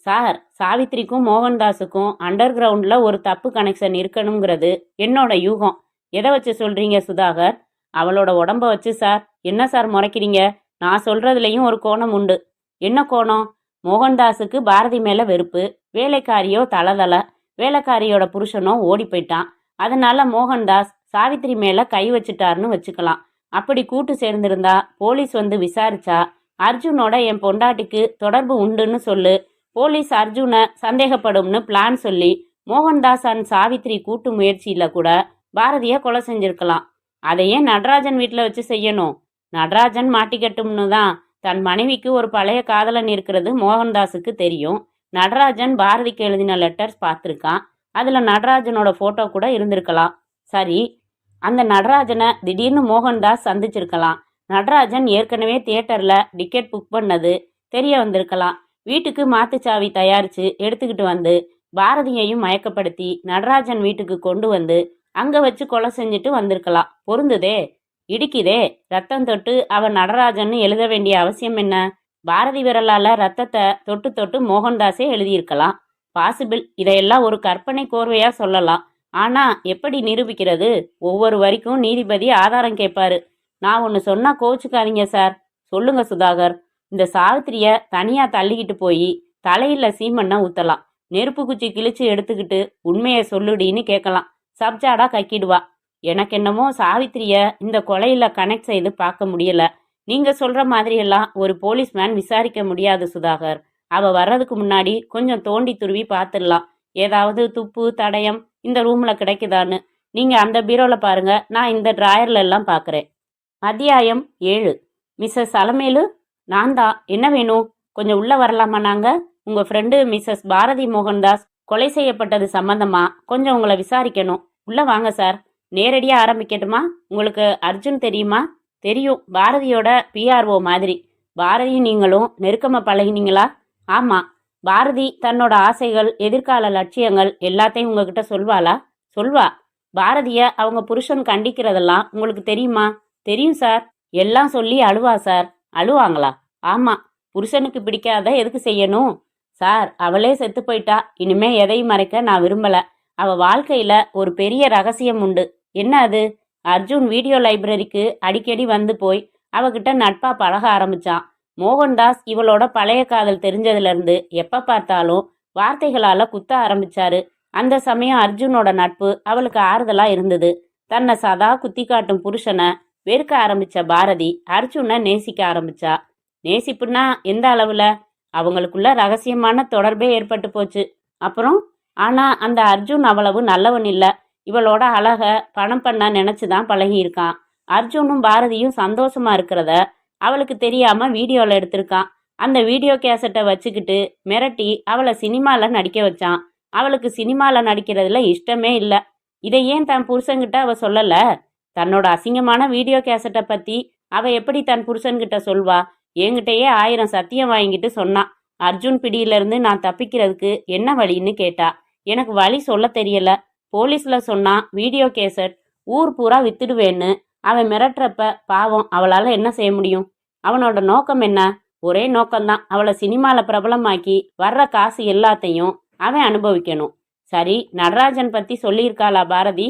சார். சாவித்திரிக்கும் மோகன்தாஸுக்கும் அண்டர் கிரவுண்டில் ஒரு தப்பு கனெக்ஷன் இருக்கணுங்கிறது என்னோட யூகம். எதை வச்சு சொல்றீங்க சுதாகர்? அவளோட உடம்ப வச்சு சார். என்ன சார் முறைக்கிறீங்க? நான் சொல்றதுலையும் ஒரு கோணம் உண்டு. என்ன கோணம்? மோகன்தாஸுக்கு பாரதி மேல வெறுப்பு. வேலைக்காரியோ தளதள. வேலைக்காரியோட புருஷனோ ஓடி போயிட்டான். அதனால மோகன்தாஸ் சாவித்திரி மேல கை வச்சுட்டாருன்னு வச்சுக்கலாம். அப்படி கூட்டு சேர்ந்திருந்தா போலீஸ் வந்து விசாரிச்சா அர்ஜுனோட என் பொண்டாட்டிக்கு தொடர்பு உண்டுன்னு சொல்லு. போலீஸ் அர்ஜுனை சந்தேகப்படும்னு பிளான் சொல்லி மோகன்தாஸ் அண்ட் சாவித்ரி கூட்டு முயற்சியில கூட பாரதிய கொலை செஞ்சிருக்கலாம். அதையே நடராஜன் வீட்டில் வச்சு செய்யணும். நடராஜன் மாட்டிக்கட்டும்னு தான். தன் மனைவிக்கு ஒரு பழைய காதலன் இருக்கிறது மோகன்தாஸுக்கு தெரியும். நடராஜன் பாரதிக்கு எழுதின லெட்டர்ஸ் பார்த்துருக்கான். அதில் நடராஜனோட ஃபோட்டோ கூட இருந்திருக்கலாம். சரி, அந்த நடராஜனை திடீர்னு மோகன்தாஸ் சந்திச்சிருக்கலாம். நடராஜன் ஏற்கனவே தியேட்டரில் டிக்கெட் புக் பண்ணது தெரிய வந்திருக்கலாம். வீட்டுக்கு மாத்துச்சாவி தயாரித்து எடுத்துக்கிட்டு வந்து பாரதியையும் மயக்கப்படுத்தி நடராஜன் வீட்டுக்கு கொண்டு வந்து அங்கே வச்சு கொலை செஞ்சுட்டு வந்திருக்கலாம். பொருந்துதே, இடிக்குதே. ரத்தம் தொட்டு அவன் நடராஜன்னு எழுத வேண்டிய அவசியம் என்ன? பாரதி விரலால் ரத்தத்தை தொட்டு தொட்டு மோகன்தாஸே எழுதியிருக்கலாம். பாசிபிள். இதையெல்லாம் ஒரு கற்பனை கோர்வையாக சொல்லலாம். ஆனால் எப்படி நிரூபிக்கிறது? ஒவ்வொரு வரிக்கும் நீதிபதி ஆதாரம் கேட்பாரு. நான் ஒன்று சொன்னால் கோச்சுக்காதீங்க சார். சொல்லுங்க சுதாகர். இந்த சாவித்திரியை தனியாக தள்ளிக்கிட்டு போய் தலையில் சீமெண்ணை ஊற்றலாம். நெருப்பு குச்சி கிழிச்சு எடுத்துக்கிட்டு உண்மையை சொல்லுடின்னு கேட்கலாம். சப்ஜாடா கக்கிடுவா. எனக்கு என்னமோ சாவித்திரியை இந்த கொலையில் கனெக்ட் செய்து பார்க்க முடியல. நீங்கள் சொல்கிற மாதிரியெல்லாம் ஒரு போலீஸ்மேன் விசாரிக்க முடியாது சுதாகர். அவள் வர்றதுக்கு முன்னாடி கொஞ்சம் தோண்டி துருவி பார்த்துடலாம். ஏதாவது துப்பு தடயம் இந்த ரூமில் கிடைக்குதான்னு. நீங்கள் அந்த பீரோவில் பாருங்க, நான் இந்த டிராயர்ல எல்லாம் பார்க்குறேன். அத்தியாயம் 7. மிஸ்ஸஸ் அலமேலு, நான் தான். என்ன வேணும்? கொஞ்சம் உள்ளே வரலாமா? நாங்கள் உங்கள் ஃப்ரெண்டு மிஸ்ஸஸ் பாரதி மோகன்தாஸ் கொலை செய்யப்பட்டது சம்பந்தமா கொஞ்சம் உங்களை விசாரிக்கணும். உள்ளே வாங்க சார். நேரடியாக ஆரம்பிக்கட்டுமா? உங்களுக்கு அர்ஜுன் தெரியுமா? தெரியும், பாரதியோட பிஆர்ஓ மாதிரி. பாரதி நீங்களும் நெருக்கமாக பழகினீங்களா? ஆமாம். பாரதி தன்னோட ஆசைகள், எதிர்கால லட்சியங்கள் எல்லாத்தையும் உங்ககிட்ட சொல்வாளா? சொல்வா. பாரதியை அவங்க புருஷன் கண்டிக்கிறதெல்லாம் உங்களுக்கு தெரியுமா? தெரியும் சார். எல்லாம் சொல்லி அழுவா சார். அழுவாங்களா? ஆமாம். புருஷனுக்கு பிடிக்காத எதுக்கு செய்யணும்? சார், அவளே செத்து போயிட்டா. இனிமே எதையும் மறைக்க நான் விரும்பலை. அவள் வாழ்க்கையில் ஒரு பெரிய ரகசியம் உண்டு. என்ன அது? அர்ஜுன் வீடியோ லைப்ரரிக்கு அடிக்கடி வந்து போய் அவகிட்ட நட்பா பழக ஆரம்பிச்சான். மோகன்தாஸ் இவளோட பழைய காதல் தெரிஞ்சதுலேருந்து எப்போ பார்த்தாலும் வார்த்தைகளால் குத்த ஆரம்பிச்சாரு. அந்த சமயம் அர்ஜுனோட நட்பு அவளுக்கு ஆறுதலாக இருந்தது. தன்னை சதா குத்தி காட்டும் புருஷனை வெறுக்க ஆரம்பிச்ச பாரதி அர்ஜுனை நேசிக்க ஆரம்பிச்சா. நேசிப்புன்னா எந்த அளவில்? அவங்களுக்குள்ள ரகசியமான தொடர்பே ஏற்பட்டு போச்சு. அப்புறம் ஆனால் அந்த அர்ஜுன் அவ்வளவு நல்லவன் இல்லை. இவளோட அழக பணம் பண்ண நினச்சிதான் பழகியிருக்கான். அர்ஜுனும் பாரதியும் சந்தோஷமா இருக்கிறத அவளுக்கு தெரியாம வீடியோவில் எடுத்திருக்கான். அந்த வீடியோ கேசட்டை வச்சுக்கிட்டு மிரட்டி அவளை சினிமாவில் நடிக்க வச்சான். அவளுக்கு சினிமாவில் நடிக்கிறதுல இஷ்டமே இல்லை. இதை ஏன் தன் புருஷன்கிட்ட அவ சொல்லல? தன்னோட அசிங்கமான வீடியோ கேசட்டை பத்தி அவ எப்படி தன் புருஷன்கிட்ட சொல்வா? என்கிட்டயே 1000 சத்தியம் வாங்கிட்டு சொன்னான். அர்ஜுன் பிடியிலிருந்து நான் தப்பிக்கிறதுக்கு என்ன வழின்னு கேட்டா. எனக்கு வழி சொல்ல தெரியல. போலீஸ்ல சொன்னா வீடியோ கேசட் ஊர் பூரா வித்துடுவேன்னு. அவன் மிரட்டுறப்ப பாவம் அவளால என்ன செய்ய முடியும்? அவனோட நோக்கம் என்ன? ஒரே நோக்கம்தான், அவளை சினிமால பிரபலமாக்கி வர்ற காசு எல்லாத்தையும் அவன் அனுபவிக்கணும். சரி, நடராஜன் பத்தி சொல்லியிருக்காளா பாரதி?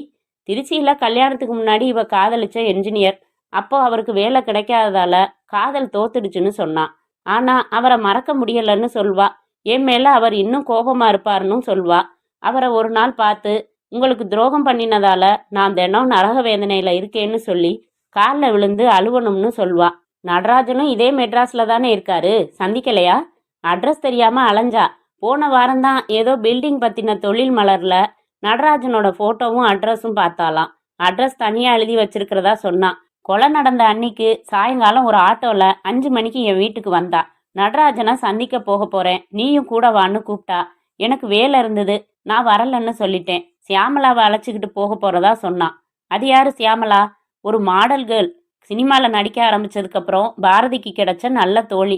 திருச்சியில கல்யாணத்துக்கு முன்னாடி இவ காதலிச்ச என்ஜினியர். அப்போ அவருக்கு வேலை கிடைக்காததால காதல் தோத்துடுச்சுன்னு சொன்னான். ஆனா அவரை மறக்க முடியலன்னு சொல்வா. என் மேல அவர் இன்னும் கோபமா இருப்பாருன்னு சொல்வா. அவரை ஒரு நாள் பார்த்து உங்களுக்கு துரோகம் பண்ணினதால நான் தினம் நரக வேதனையில இருக்கேன்னு சொல்லி காலில் விழுந்து அழுவணும்னு சொல்வா. நடராஜனும் இதே மெட்ராஸ்ல தானே இருக்காரு, சந்திக்கலையா? அட்ரஸ் தெரியாம அலைஞ்சா. போன வாரம்தான் ஏதோ பில்டிங் பத்தின தொழில் மலர்ல நடராஜனோட போட்டோவும் அட்ரஸும் பார்த்தாலாம். அட்ரஸ் தனியா எழுதி வச்சிருக்கிறதா சொன்னான். கொலை நடந்த அன்னைக்கு சாயங்காலம் ஒரு ஆட்டோல 5 மணிக்கு என் வீட்டுக்கு வந்தா. நடராஜனை சந்திக்க போக போறேன், நீயும் கூட வான்னு கூப்பிட்டா. எனக்கு வேலை இருந்தது, நான் வரலன்னு சொல்லிட்டேன். சியாமலாவை அழைச்சிக்கிட்டு போக போறதா சொன்னான். அது யாரு சியாமலா? ஒரு மாடல் கேர்ள். சினிமாவில் நடிக்க ஆரம்பிச்சதுக்கு அப்புறம் பாரதிக்கு கிடைச்ச நல்ல தோழி.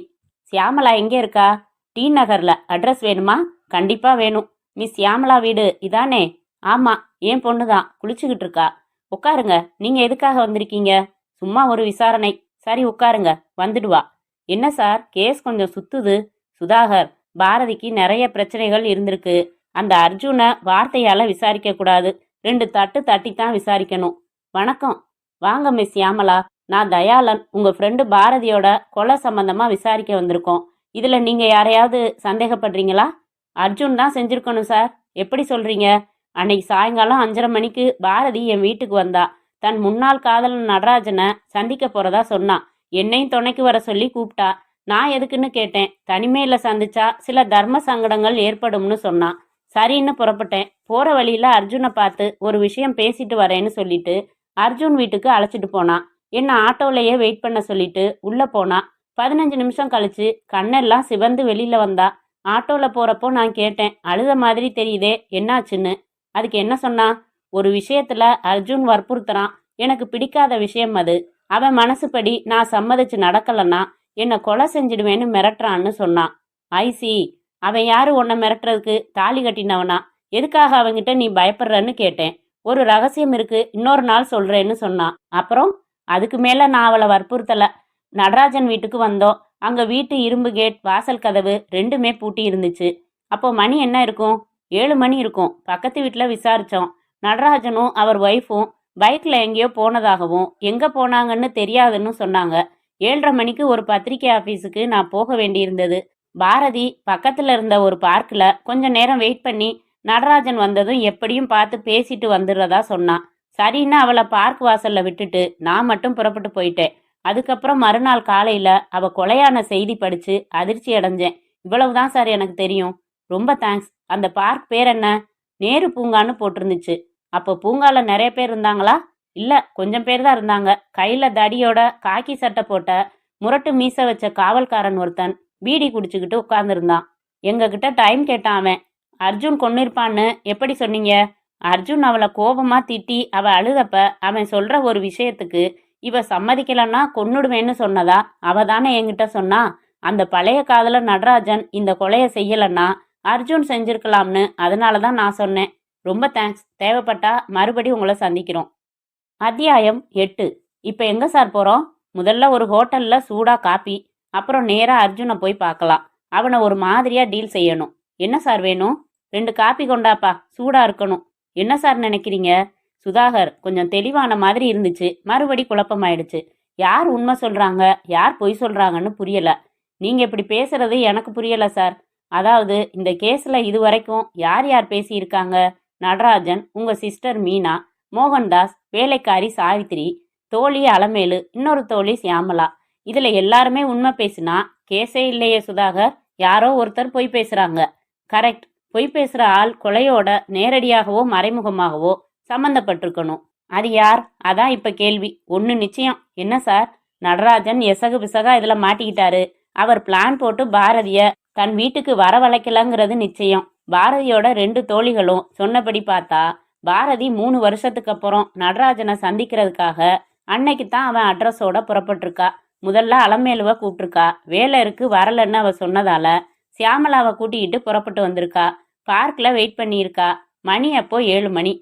சியாமலா எங்கே இருக்கா? டி நகர்ல. அட்ரஸ் வேணுமா? கண்டிப்பா வேணும். மிஸ் சியாமலா வீடு இதானே? ஆமா, என் பொண்ணுதான், குளிச்சுக்கிட்டு இருக்கா. உட்காருங்க. நீங்க எதுக்காக வந்திருக்கீங்க? சும்மா ஒரு விசாரணை. சரி உட்காருங்க, வந்துடுவா. என்ன சார், கேஸ் கொஞ்சம் சுத்துது. சுதாகர், பாரதிக்கு நிறைய பிரச்சனைகள் இருந்திருக்கு. அந்த அர்ஜுனை வார்த்தையால விசாரிக்க கூடாது, 2 தட்டு தட்டித்தான் விசாரிக்கணும். வணக்கம். வாங்க மிஸ் சியாமலா. நான் தயாளன், உங்க ஃப்ரெண்டு பாரதியோட கொலை சம்பந்தமா விசாரிக்க வந்திருக்கோம். இதுல நீங்க யாரையாவது சந்தேகப்படுறீங்களா? அர்ஜுன் தான் செஞ்சிருக்கணும் சார். எப்படி சொல்றீங்க? அன்னைக்கு சாயங்காலம் 5:30 மணிக்கு பாரதி என் வீட்டுக்கு வந்தா. தன் முன்னாள் காதலன் நடராஜனை சந்திக்க போறதா சொன்னான். என்னையும் துணைக்கு வர சொல்லி கூப்பிட்டா. நான் எதுக்குன்னு கேட்டேன். தனிமையில சந்திச்சா சில தர்ம சங்கடங்கள் ஏற்படும்னு சொன்னான். சரின்னு புறப்பட்டேன். போற வழியில அர்ஜுனை பார்த்து ஒரு விஷயம் பேசிட்டு வரேன்னு சொல்லிட்டு அர்ஜுன் வீட்டுக்கு அழைச்சிட்டு போனான். என்ன ஆட்டோலையே வெயிட் பண்ண சொல்லிட்டு உள்ள போனா. 15 நிமிஷம் கழிச்சு கண்ணெல்லாம் சிவந்து வெளியில வந்தா. ஆட்டோல போறப்போ நான் கேட்டேன், அழுத மாதிரி தெரியுதே, என்னாச்சுன்னு. அதுக்கு என்ன சொன்னா? ஒரு விஷயத்துல அர்ஜுன் வற்புறுத்துறான். எனக்கு பிடிக்காத விஷயம் அது. அவன் மனசுப்படி நான் சம்மதிச்சு நடக்கலன்னா என்னை கொலை செஞ்சிடுவேன்னு மிரட்டுறான்னு சொன்னான். ஐசி, அவன் யாரு உன்னை மிரட்டுறதுக்கு? தாலி கட்டினவனா? எதுக்காக அவங்கிட்ட நீ பயப்படுறன்னு கேட்டேன். ஒரு ரகசியம் இருக்கு, இன்னொரு நாள் சொல்றேன்னு சொன்னான். அப்புறம் அதுக்கு மேல நான் அவளை வற்புறுத்தல. நடராஜன் வீட்டுக்கு வந்தோம். அங்க வீட்டு இரும்பு கேட், வாசல் கதவு 2மே பூட்டி இருந்துச்சு. அப்போ மணி என்ன இருக்கும்? 7 மணி இருக்கும். பக்கத்து வீட்டுல விசாரிச்சோம். நடராஜனும் அவர் ஒய்ஃபும் பைக்ல எங்கேயோ போனதாகவும் எங்க போனாங்கன்னு தெரியாதுன்னு சொன்னாங்க. 7:30 மணிக்கு ஒரு பத்திரிக்கை ஆபீஸுக்கு நான் போக வேண்டியிருந்தது. பாரதி பக்கத்துல இருந்த ஒரு பார்க்ல கொஞ்ச நேரம் வெயிட் பண்ணி நடராஜன் வந்ததும் எப்படியும் பார்த்து பேசிட்டு வந்துடுறதா சொன்னான். சரின்னு அவளை பார்க் வாசல்ல விட்டுட்டு நான் மட்டும் புறப்பட்டு போயிட்டேன். அதுக்கப்புறம் மறுநாள் காலையில அவ கொலையான செய்தி படிச்சு அதிர்ச்சி அடைஞ்சேன். இவ்வளவுதான் சார் எனக்கு தெரியும். ரொம்ப தேங்க்ஸ். அந்த பார்க் பேர் என்ன? நேரு பூங்கான்னு போட்டிருந்துச்சு. அப்போ பூங்கால நிறைய பேர் இருந்தாங்களா? இல்ல, கொஞ்சம் பேர் தான் இருந்தாங்க. கையில தடியோட காக்கி சட்டை போட்ட முரட்டு மீச வச்ச காவல்காரன் ஒருத்தன் பீடி குடிச்சுக்கிட்டு உட்கார்ந்துருந்தான். எங்க கிட்ட டைம் கேட்டான் அவன். அர்ஜுன் கொன்னிருப்பான்னு எப்படி சொன்னீங்க? அர்ஜுன் அவளை கோபமா திட்டி அவ அழுதப்ப அவன் சொல்ற ஒரு விஷயத்துக்கு இவ சம்மதிக்கலன்னா கொன்னுடுவேன்னு சொன்னதா அவ தானே என்கிட்ட சொன்னா. அந்த பழைய காதலர் நடராஜன் இந்த கொலையை செய்யலன்னா அர்ஜுன் செஞ்சிருக்கலாம்னு, அதனாலதான் நான் சொன்னேன். ரொம்ப தேங்க்ஸ். தேவைப்பட்டா மறுபடி உங்களை சந்திக்கிறோம். அத்தியாயம் 8. இப்ப எங்க சார் போறோம்? முதல்ல ஒரு ஹோட்டல்ல சூடா காப்பி, அப்புறம் நேரா அர்ஜுனை போய் பார்க்கலாம். அவனை ஒரு மாதிரியா டீல் செய்யணும். என்ன சார் வேணும்? 2 காப்பி கொண்டாப்பா, சூடா இருக்கணும். என்ன சார் நினைக்கிறீங்க? சுதாகர் கொஞ்சம் தெளிவான மாதிரி இருந்துச்சு. மறுபடி குழப்பமாயிடுச்சு. யார் உண்மை சொல்றாங்க, யார் பொய் சொல்றாங்கன்னு புரியல. நீங்க இப்படி பேசுறது எனக்கு புரியல சார். அதாவது இந்த கேஸ்ல இதுவரைக்கும் யார் யார் பேசியிருக்காங்க? நடராஜன், உங்க சிஸ்டர் மீனா, மோகன்தாஸ், வேலைக்காரி சாவித்திரி, தோழி அலமேலு, இன்னொரு தோழி சியாமலா. இதுல எல்லாருமே உண்மை பேசினா கேஸே இல்லையே சுதாகர். யாரோ ஒருத்தர் பொய் பேசுறாங்க. கரெக்ட். பொய் பேசுற ஆள் கொலையோட நேரடியாகவோ மறைமுகமாகவோ சம்பந்தப்பட்டிருக்கணும். அது யார்? அதான் இப்ப கேள்வி. ஒண்ணு நிச்சயம். என்ன சார்? நடராஜன் எசகு பிசகா இதுல மாட்டிக்கிட்டாரு. அவர் பிளான் போட்டு பாரதிய தன் வீட்டுக்கு வரவழைக்கலங்கிறது நிச்சயம். பாரதியோட 2 தோழிகளும் சொன்னபடி பார்த்தா பாரதி 3 வருஷத்துக்கு அப்புறம் நடராஜனை சந்திக்கிறதுக்காக அன்னைக்கு தான் அவன் அட்ரஸோட புறப்பட்டிருக்கா. முதல்ல அலமேலுவை கூப்பிட்டுருக்கா. வேலை இருக்கு வரலன்னு அவ சொன்னதால சியாமலாவை கூட்டிக்கிட்டு புறப்பட்டு வந்திருக்கா. பார்க்கில் வெயிட் பண்ணியிருக்கா. மணி அப்போ 7 மணி.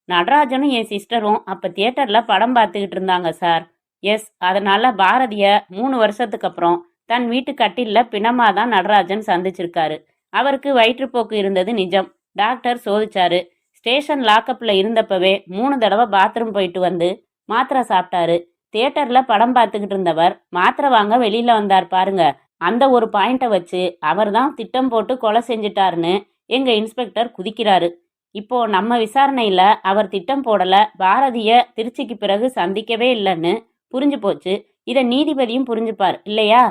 நடராஜனும் என் சிஸ்டரும் அப்போ தியேட்டரில் படம் பார்த்துக்கிட்டு இருந்தாங்க சார். எஸ், அதனால பாரதியை 3 வருஷத்துக்கு அப்புறம் தன் வீட்டு கட்டிலில் பிணமாக தான் நடராஜன் சந்திச்சிருக்காரு. அவருக்கு வயிற்றுப்போக்கு இருந்தது நிஜம். டாக்டர் சோதிச்சாரு. ஸ்டேஷன் லாக்கப்பில் இருந்தப்பவே 3 தடவை பாத்ரூம் போயிட்டு வந்து மாத்திரை சாப்பிட்டாரு. தியேட்டரில் படம் பார்த்துக்கிட்டு இருந்தவர் மாத்திரை வாங்க வெளியில் வந்தார் பாருங்க. அந்த ஒரு பாயிண்ட்டை வச்சு அவர் தான் திட்டம் போட்டு கொலை செஞ்சிட்டாருன்னு எங்கள் இன்ஸ்பெக்டர் குதிக்கிறாரு. இப்போ நம்ம விசாரணையில் அவர் திட்டம் போடலை, பாரதியை திருச்சிக்கு பிறகு சந்திக்கவே இல்லைன்னு புரிஞ்சு போச்சு. இதை நீதிபதியும் புரிஞ்சுப்பார் இல்லையா?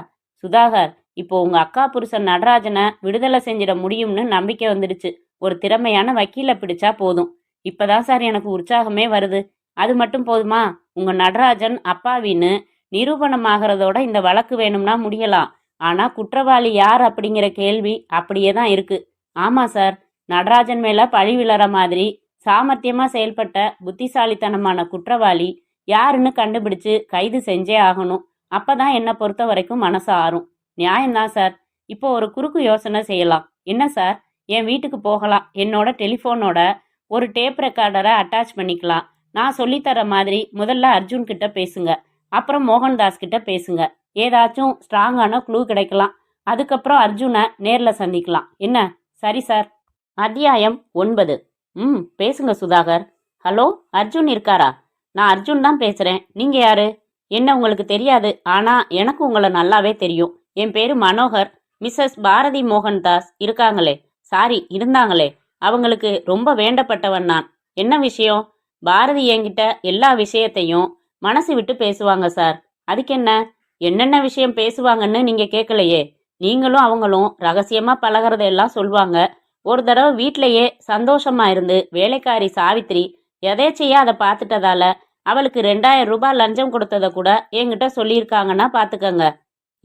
சுதாகர், இப்போ உங்கள் அக்கா புருஷன் நடராஜனை விடுதலை செஞ்சிட முடியும்னு நம்பிக்கை வந்துடுச்சு. ஒரு திறமையான வக்கீலை பிடிச்சா போதும். இப்போதான் சார் எனக்கு உற்சாகமே வருது. அது மட்டும் போதுமா? உங்கள் நடராஜன் அப்பாவின்னு நிரூபணமாகறதோட இந்த வழக்கு வேணும்னா முடியலாம். ஆனால் குற்றவாளி யார் அப்படிங்கிற கேள்வி அப்படியே தான் இருக்கு. ஆமாம் சார், நடராஜன் மேலே பழி விழற மாதிரி சாமர்த்தியமாக செயல்பட்ட புத்திசாலித்தனமான குற்றவாளி யாருன்னு கண்டுபிடிச்சு கைது செஞ்சே ஆகணும். அப்பதான் என்னை பொறுத்த வரைக்கும் மனசு ஆறும். நியாயம்தான் சார். இப்போ ஒரு குறுக்கு யோசனை செய்யலாம். என்ன சார்? என் வீட்டுக்கு போகலாம். என்னோட டெலிஃபோனோட ஒரு டேப் ரெக்கார்டரை அட்டாச் பண்ணிக்கலாம். நான் சொல்லித்தர மாதிரி முதல்ல அர்ஜுன் கிட்ட பேசுங்க, அப்புறம் மோகன்தாஸ் கிட்ட பேசுங்க. ஏதாச்சும் ஸ்ட்ராங்கான க்ளூ கிடைக்கலாம். அதுக்கப்புறம் அர்ஜுனை நேரில் சந்திக்கலாம். என்ன? சரி சார். அத்தியாயம் 9. பேசுங்க சுதாகர். ஹலோ, அர்ஜுன் இருக்காரா? நான் அர்ஜுன் தான் பேசுகிறேன். நீங்கள் யாரு? என்ன உங்களுக்கு தெரியாது, ஆனால் எனக்கு உங்களை நல்லாவே தெரியும். என் பேர் மனோகர். மிஸ்ஸஸ் பாரதி மோகன்தாஸ் இருக்காங்களே, சாரி இருந்தாங்களே, அவங்களுக்கு ரொம்ப வேண்டப்பட்டவன் நான். என்ன விஷயம்? பாரதி என்கிட்ட எல்லா விஷயத்தையும் மனசு விட்டு பேசுவாங்க சார். அதுக்கு என்ன? என்னென்ன விஷயம் பேசுவாங்கன்னு நீங்கள் கேட்கலையே. நீங்களும் அவங்களும் ரகசியமாக பழகிறதெல்லாம் சொல்லுவாங்க. ஒரு தடவை வீட்டிலையே சந்தோஷமா இருந்து வேலைக்காரி சாவித்திரி எதேச்சையா அதை பார்த்துட்டதால அவளுக்கு 2000 ரூபாய் லஞ்சம் கொடுத்ததை கூட என்கிட்ட சொல்லியிருக்காங்கன்னா பார்த்துக்கங்க.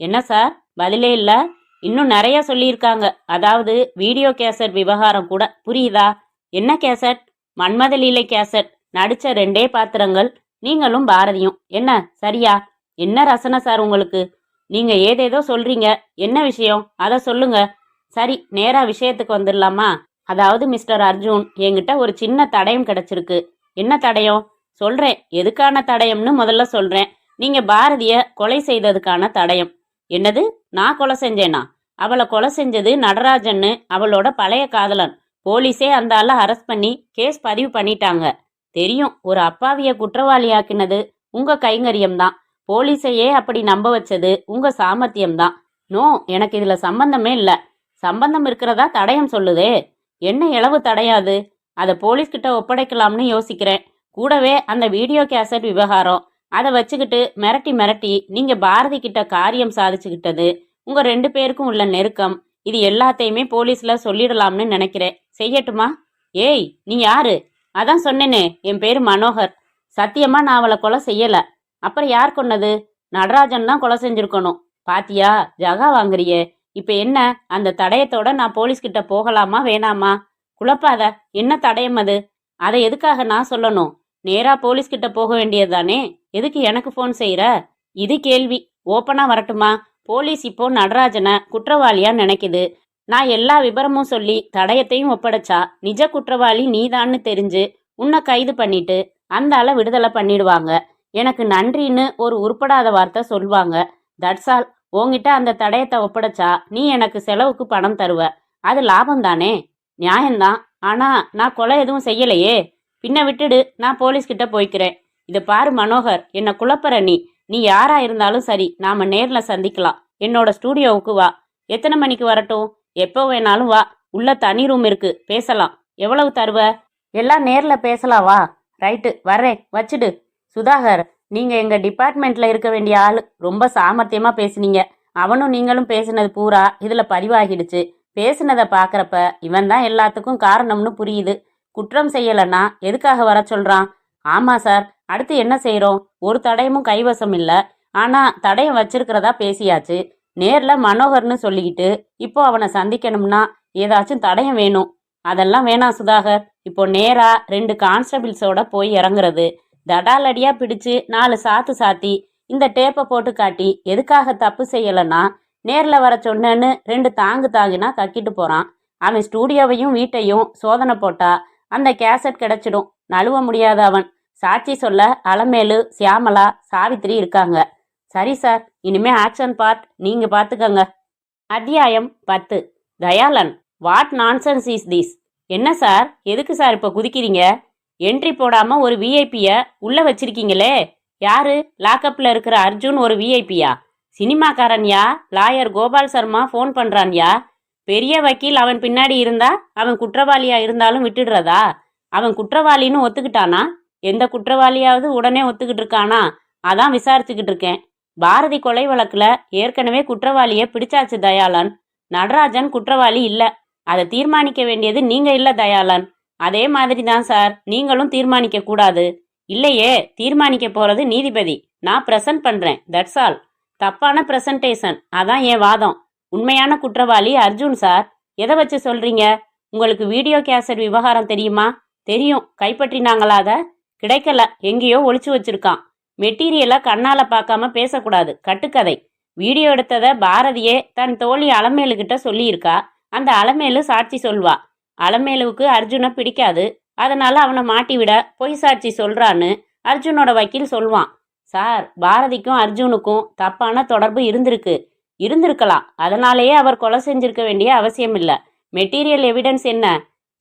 என்ன சார் பதிலே இல்லை? இன்னும் நிறைய சொல்லியிருக்காங்க. அதாவது வீடியோ கேசட் விவகாரம் கூட. புரியுதா? என்ன கேசட்? மன்மதலீலை கேசட். நடிச்ச 2 பாத்திரங்கள் நீங்களும் பாரதியும். என்ன சரியா? என்ன ரசனை சார் உங்களுக்கு? நீங்க ஏதேதோ சொல்றீங்க. என்ன விஷயம் அதை சொல்லுங்க. சரி, நேரா விஷயத்துக்கு வந்துடலாமா? அதாவது மிஸ்டர் அர்ஜுன், என்கிட்ட ஒரு சின்ன தடயம் கிடைச்சிருக்கு. என்ன தடயம்? சொல்றேன். எதுக்கான தடயம்னு முதல்ல சொல்றேன். நீங்க பாரதிய கொலை செய்ததுக்கான தடயம். என்னது? நான் கொலை செஞ்சேனா? அவளை கொலை செஞ்சது நடராஜன்னு அவளோட பழைய காதலன். போலீஸே அந்த ஆளை அரெஸ்ட் பண்ணி கேஸ் பதிவு பண்ணிட்டாங்க. தெரியும், ஒரு அப்பாவிய குற்றவாளியாக்கினது உங்க கைங்கரியம்தான். போலீஸையே அப்படி நம்ப வச்சது உங்க சாமர்த்தியம்தான். நோ, எனக்கு இதுல சம்பந்தமே இல்லை. சம்பந்தம் இருக்கிறதா தடயம் சொல்லுதே. என்ன இளவு தடையாது? அதை போலீஸ்கிட்ட ஒப்படைக்கலாம்னு யோசிக்கிறேன். கூடவே அந்த வீடியோ கேசட் விவகாரம், அதை வச்சுக்கிட்டு மிரட்டி மிரட்டி நீங்க பாரதி கிட்ட காரியம் சாதிச்சுக்கிட்டது, உங்க 2 பேருக்கும் உள்ள நெருக்கம், இது எல்லாத்தையுமே போலீஸ்ல சொல்லிடலாம்னு நினைக்கிறேன். செய்யட்டுமா? ஏய், நீ யாரு? அதான் சொன்னேனே, என் பேரு மனோகர். சத்தியமா நான் அவளை கொலை செய்யல. அப்புறம் யார் கொன்னது? நடராஜன் தான் கொலை செஞ்சிருக்கணும். பாத்தியா, ஜகா வாங்குறியே. இப்ப என்ன? அந்த தடயத்தோட நான் போலீஸ்கிட்ட போகலாமா வேணாமா? குழப்பாத. என்ன தடயம் அது? அதை எதுக்காக நான் சொல்லணும்? நேரா போலீஸ்கிட்ட போக வேண்டியதுதானே. எதுக்கு எனக்கு ஃபோன் செய்யற? இது கேள்வி. ஓப்பனா வரட்டுமா? போலீஸ் இப்போ நடராஜனை குற்றவாளியா நினைக்குது. நான் எல்லா விபரமும் சொல்லி தடயத்தையும் ஒப்படைச்சா நிஜ குற்றவாளி நீதான்னு தெரிஞ்சு உன்னை கைது பண்ணிட்டு அந்த ஆளை விடுதலை பண்ணிடுவாங்க. எனக்கு நன்றின்னு ஒரு உருப்படாத வார்த்தை சொல்லுவாங்க. That's all. உங்ககிட்ட அந்த தடயத்தை ஒப்படைச்சா நீ எனக்கு செலவுக்கு பணம் தருவ. அது லாபம் தானே? நியாயம்தான். ஆனா நான் கொலை எதுவும் செய்யலையே. பின்ன விட்டுடு, நான் போலீஸ்கிட்ட போய்க்கிறேன். இதை பாரு மனோகர், என்னை குழப்பற நீ யாரா இருந்தாலும் சரி, நாம நேர்ல சந்திக்கலாம். என்னோட ஸ்டூடியோவுக்கு வா. எத்தனை மணிக்கு வரட்டும்? எப்போ வேணாலும் வா. உள்ள தனி ரூம் இருக்கு, பேசலாம். எவ்வளவு தருவ? எல்லாம் நேர்ல பேசலாம், வா. ரைட்டு, வர்றேன், வச்சுடு. சுதாகர், நீங்க எங்க டிபார்ட்மெண்ட்ல இருக்க வேண்டிய ஆளு. ரொம்ப சாமர்த்தியமா பேசுனீங்க. அவனும் நீங்களும் பேசினது பூரா இதுல பதிவாகிடுச்சு. பேசினதை பாக்குறப்ப இவன் தான் எல்லாத்துக்கும் காரணம்னு புரியுது. குற்றம் செய்யலன்னா எதுக்காக வர சொல்றான்? ஆமா சார். அடுத்து என்ன செய்யறோம்? ஒரு தடயமும் கைவசம் இல்ல. ஆனா தடயம் வச்சிருக்கிறதா பேசியாச்சு. நேர்ல மனோகர்னு சொல்லிக்கிட்டு இப்போ அவனை சந்திக்கணும்னா ஏதாச்சும் தடயம் வேணும். அதெல்லாம் வேணாம் சுதாகர். இப்போ நேரா 2 கான்ஸ்டபிள்ஸோட போய் இறங்குறது, தடாலடியா பிடிச்சு 4 சாத்து சாத்தி இந்த டேப்பை போட்டு காட்டி எதுக்காக தப்பு செய்யலைன்னா நேர்ல வர சொன்னேன்னு 2 தாங்கு தாங்கினா கக்கிட்டு போறான். அவன் ஸ்டூடியோவையும் வீட்டையும் சோதனை போட்டா அந்த கேசட் கிடைச்சிடும். நழுவ முடியாத அவன். சாட்சி சொல்ல அலமேலு, சியாமலா, சாவித்திரி இருக்காங்க. சரி சார், இனிமே ஆக்ஷன் பார்ட் நீங்க பாத்துக்கங்க. அத்தியாயம் 10. Dayalan, what nonsense is this? என்ன சார், எதுக்கு சார் இப்போ குதிக்கிறீங்க? என்ட்ரி போடாம ஒரு விஐபிய உள்ள வச்சிருக்கீங்களே. யாரு? லாக்அப்ல இருக்கிற அர்ஜுன் ஒரு விஐபியா? சினிமாக்காரன்யா. லாயர் கோபால் சர்மா ஃபோன் பண்றான்யா. பெரிய வக்கீல் அவன் பின்னாடி இருந்தா அவன் குற்றவாளியா இருந்தாலும் விட்டுடுறதா? அவன் குற்றவாளின்னு ஒத்துக்கிட்டானா? எந்த குற்றவாளியாவது உடனே ஒத்துக்கிட்டு இருக்கானா? அதான் விசாரிச்சுக்கிட்டு இருக்கேன். பாரதி கொலை வழக்குல ஏற்கனவே குற்றவாளியை பிடிச்சாச்சு தயாளன். நடராஜன் குற்றவாளி இல்ல. அதை தீர்மானிக்க வேண்டியது நீங்க இல்ல தயாளன். அதே மாதிரி தான் சார், நீங்களும் தீர்மானிக்க கூடாது. இல்லையே, தீர்மானிக்க போறது நீதிபதி. நான் பிரசன்ட் பண்றேன், தட்ஸ் ஆல். தப்பான பிரசன்டேஷன், அதான் என் வாதம். உண்மையான குற்றவாளி அர்ஜுன் சார். எதை வச்சு சொல்றீங்க? உங்களுக்கு வீடியோ கேசட் விவகாரம் தெரியுமா? தெரியும். கைப்பற்றினாங்களா? அதை கிடைக்கல, எங்கேயோ ஒளிச்சு வச்சிருக்கான். மெட்டீரியலை கண்ணால பார்க்காம பேசக்கூடாது, கட்டுக்கதை. வீடியோ எடுத்ததை பாரதியே தன் தோழி அலமேலுகிட்ட சொல்லியிருக்கா. அந்த அலமேலு சாட்சி சொல்வா. அலமேலுவுக்கு அர்ஜுனை பிடிக்காது, அதனால அவனை மாட்டி விட பொய் சாட்சி சொல்றான்னு அர்ஜுனோட வக்கீல் சொல்வான். சார், பாரதிக்கும் அர்ஜுனுக்கும் தப்பான தொடர்பு இருந்திருக்கலாம். அதனாலேயே அவர் கொலை செஞ்சிருக்க வேண்டிய அவசியம் இல்லை. மெட்டீரியல் எவிடன்ஸ் என்ன?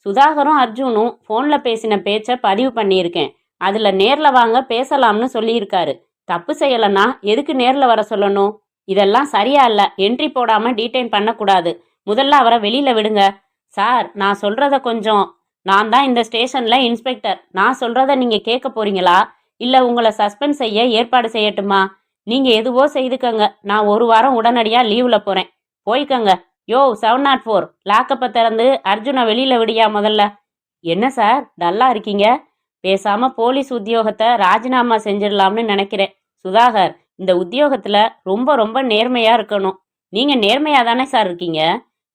சுதாகரும் அர்ஜுனும் ஃபோன்ல பேசின பேச்சை பதிவு பண்ணியிருக்கேன். அதுல நேர்ல வாங்க பேசலாம்னு சொல்லியிருக்காரு. தப்பு செய்யலன்னா எதுக்கு நேர்ல வர சொல்லணும்? இதெல்லாம் சரியா இல்ல. என்ட்ரி போடாம டீடைன் பண்ணக்கூடாது. முதல்ல அவரை வெளியில விடுங்க. சார், நான் சொல்றத கொஞ்சம். நான் தான் இந்த ஸ்டேஷன்ல இன்ஸ்பெக்டர். நான் சொல்றத நீங்க கேட்க போறீங்களா இல்ல உங்களை சஸ்பெண்ட் செய்ய ஏற்பாடு செய்யட்டுமா? நீங்க எதுவோ செய்துக்கங்க. நான் 1 வாரம் உடனடியா லீவ்ல போறேன். போய்க்கங்க. யோ 704, லாக்கப்பை திறந்து அர்ஜுனை வெளியில விடியா முதல்ல. என்ன சார், டல்லா இருக்கீங்க? பேசாம போலீஸ் உத்தியோகத்தை ராஜினாமா செஞ்சிடலாம்னு நினைக்கிறேன். சுதாகர், இந்த உத்தியோகத்துல ரொம்ப ரொம்ப நேர்மையா இருக்கணும். நீங்க நேர்மையா தானே சார் இருக்கீங்க?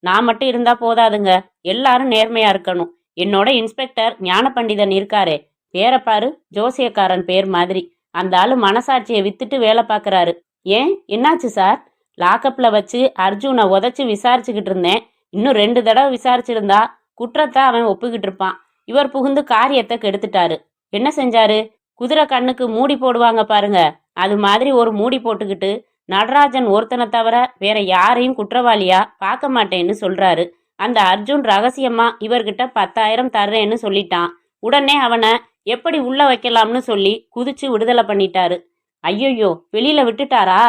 நான் மட்டும் இருந்தா போதாதுங்க, எல்லாரும் நேர்மையா இருக்கணும். என்னோட இன்ஸ்பெக்டர் ஞான பண்டிதன் இருக்காரே, பேரை பாரு, ஜோசியக்காரன் பேர் மாதிரி. அந்த ஆளு மனசாட்சியை வித்துட்டு வேலை பார்க்கறாரு. ஏன், என்னாச்சு சார்? லாக்கப்ல வச்சு அர்ஜுனை உதைச்சு விசாரிச்சுக்கிட்டு இருந்தேன். இன்னும் 2 தடவை விசாரிச்சிருந்தா குற்றத்தை அவன் ஒப்புக்கிட்டு இருப்பான். இவர் புகுந்து காரியத்தை கெடுத்துட்டாரு. என்ன செஞ்சாரு? குதிரை கண்ணுக்கு மூடி போடுவாங்க பாருங்க, அது மாதிரி ஒரு மூடி போட்டுக்கிட்டு நடராஜன் ஒருத்தனை தவிர வேற யாரையும் குற்றவாளியா பார்க்க மாட்டேன்னு சொல்றாரு. அந்த அர்ஜுன் ரகசியமா இவர்கிட்ட 10,000 தர்றேன்னு சொல்லிட்டான். உடனே அவனை எப்படி உள்ள வைக்கலாம்னு சொல்லி குதிச்சு விடுதலை பண்ணிட்டாரு. ஐயோயோ, வெளியில விட்டுட்டாரா?